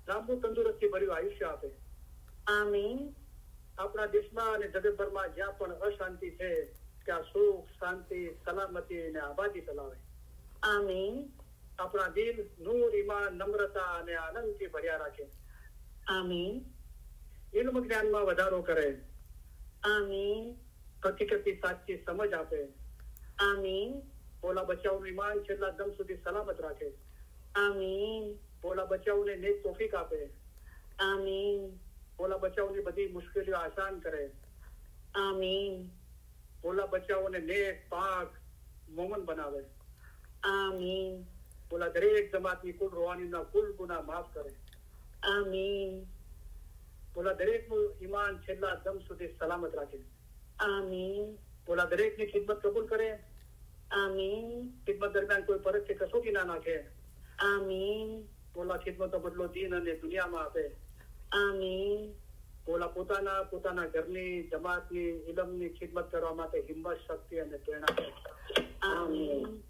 લાંબુ તંદુરસ્તી ભર્યું આયુષ્ય આપે. આમીન. આપણા દેશમાં અને જગતભરમાં જ્યાં પણ અશાંતિ છે ત્યાં સુખ, શાંતિ, સલામતી અને આબાદી ચલાવે. આમીન. આપણા દિલ નૂર, ઈમાન, નમ્રતા અને આનંદથી ભર્યા રાખે. આમીન. ઇલ્મ જ્ઞાનમાં વધારો કરે. આમીન. હકીકતની સાચી સમજ આપે. આમીન. બોલા બચ્ચાઓનું ઈમાન છેલ્લા દમ સુધી સલામત રાખે. આમીન. બોલા બચ્ચાઓને નેક તોફીક આપે. આમીન. બોલા બચ્ચાઓની બધી મુશ્કેલીઓ આસાન કરે. આમીન. બોલા બચ્ચાઓને નેક, પાક, મોમન બનાવે. આમીન. બોલા દરેક જમાતની કુલ રૂહાનીના કુલ ગુનાહ માફ કરે. આમીન. બોલા દરેકનું ઈમાન છેલ્લા દમ સુધી સલામત રાખે. આમીન. બોલા દરેકની ખિદમત કબૂલ કરે. આમીન. ખિદમત દરમિયાન કોઈ પરખ કે કસોટી ના નાખે. આમીન. બોલા ખિદમતનો બદલો દીન અને દુનિયામાં આપે. આમીન. બોલા પોતાના ઘરની, જમાતની, ઇલમની ખિદમત કરવા માટે હિંમત, શક્તિ અને પ્રેરણા આપે. આમીન.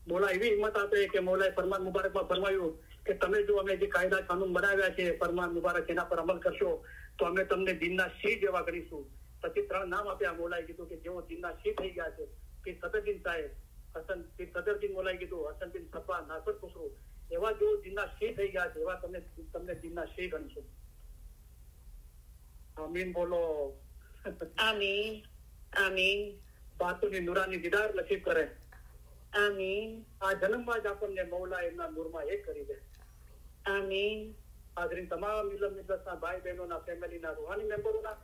મોલા એવી હિંમત આપે કે મોલાએ ફરમાન મુબારકમાં ફરમાયું કે તમે જો અમે જે કાયદા કાનૂન બનાવ્યા છે ફરમાન મુબારક એના પર અમલ કરશો તો અમે તમને દિનના સિંહ જેવા કરીશું. પછી 3 નામ આપ્યા. મોલાએ કીધું કે જેઓ દિનના સિંહ થઈ ગયા છે પીર સદરદીન સાહેબ, હસન પીર સદરદીન, મોલાએ કીધું હસન બિન સફા, નાસર ખુસરો, એવા જેઓ દિનના સિંહ થઈ ગયા છે એવા તમને દિનના સિંહ ગણીશું. આમીન બોલો. આમીન. આમીન. બાતુની નુરાની દીદાર નસીબ કરે. આમીન. આ જન્મમાં જ આપણને મૌલા એમના નૂરમાં એક કરી દે. આમીન. હાજરીન તમામ ઇલમ મિલતના ભાઈ બહેનોના ફેમિલીના રૂહાની મેમ્બરોના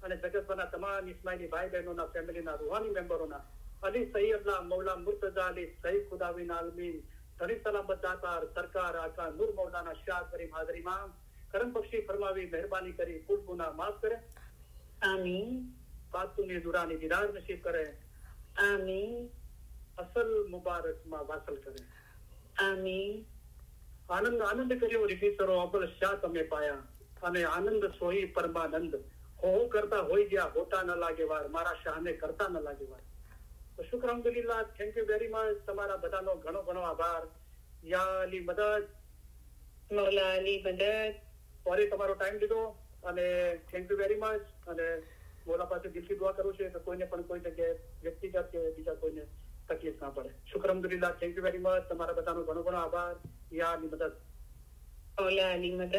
અને જગતભરના તમામ ઇસ્માઇલી ભાઈ બહેનોના ફેમિલીના રૂહાની મેમ્બરોના અલી સૈયદના મૌલા મુર્તઝા અલી સઈદ ખુદાવીન આલમીન ધણી સલામત દાતાર સરકાર આકા નૂર મૌલાના શાહ કરીમ હાજર ઇમામ કરમ બક્ષી ફરમાવી મહેરબાની કરી કુલ ગુનાહ માફ કરે. આમીન. બાતુની નુરાની દીદાર નસીબ કરે. આમીન. અસલ મુબારકમાં વાસલ કરે. આમીન. આનંદ કર્યો રિફીસરો અબલ શાહ તમે પાયા અને આનંદ સોહી પરમાનંદ હો કરતા હોઈ ગયા હોતા ન લાગે વાર મારા શાહને કરતા ન લાગે વાર. તો શુક્ર અલ્હમ્દુલિલ્લાહ. Thank you very much. તમારા બધાનો ઘણો આભાર. યા અલી મદદ. મૌલા અલી મદદ. ફરી તમારો ટાઈમ લીધો અને થેન્ક યુ વેરી મચ. અને મોલા પાસે દિલથી દુઆ કરું છું કે કોઈને પણ કોઈ જગ્યાએ વ્યક્તિગત કે બીજા કોઈને તકલીફ ના પડે. શુક્ર અલ્હમ્દુલિલ્લાહ. Thank you very much. તમારા બધાનો ઘણો આભાર. યા અલી મદદ. મૌલા અલી મદદ.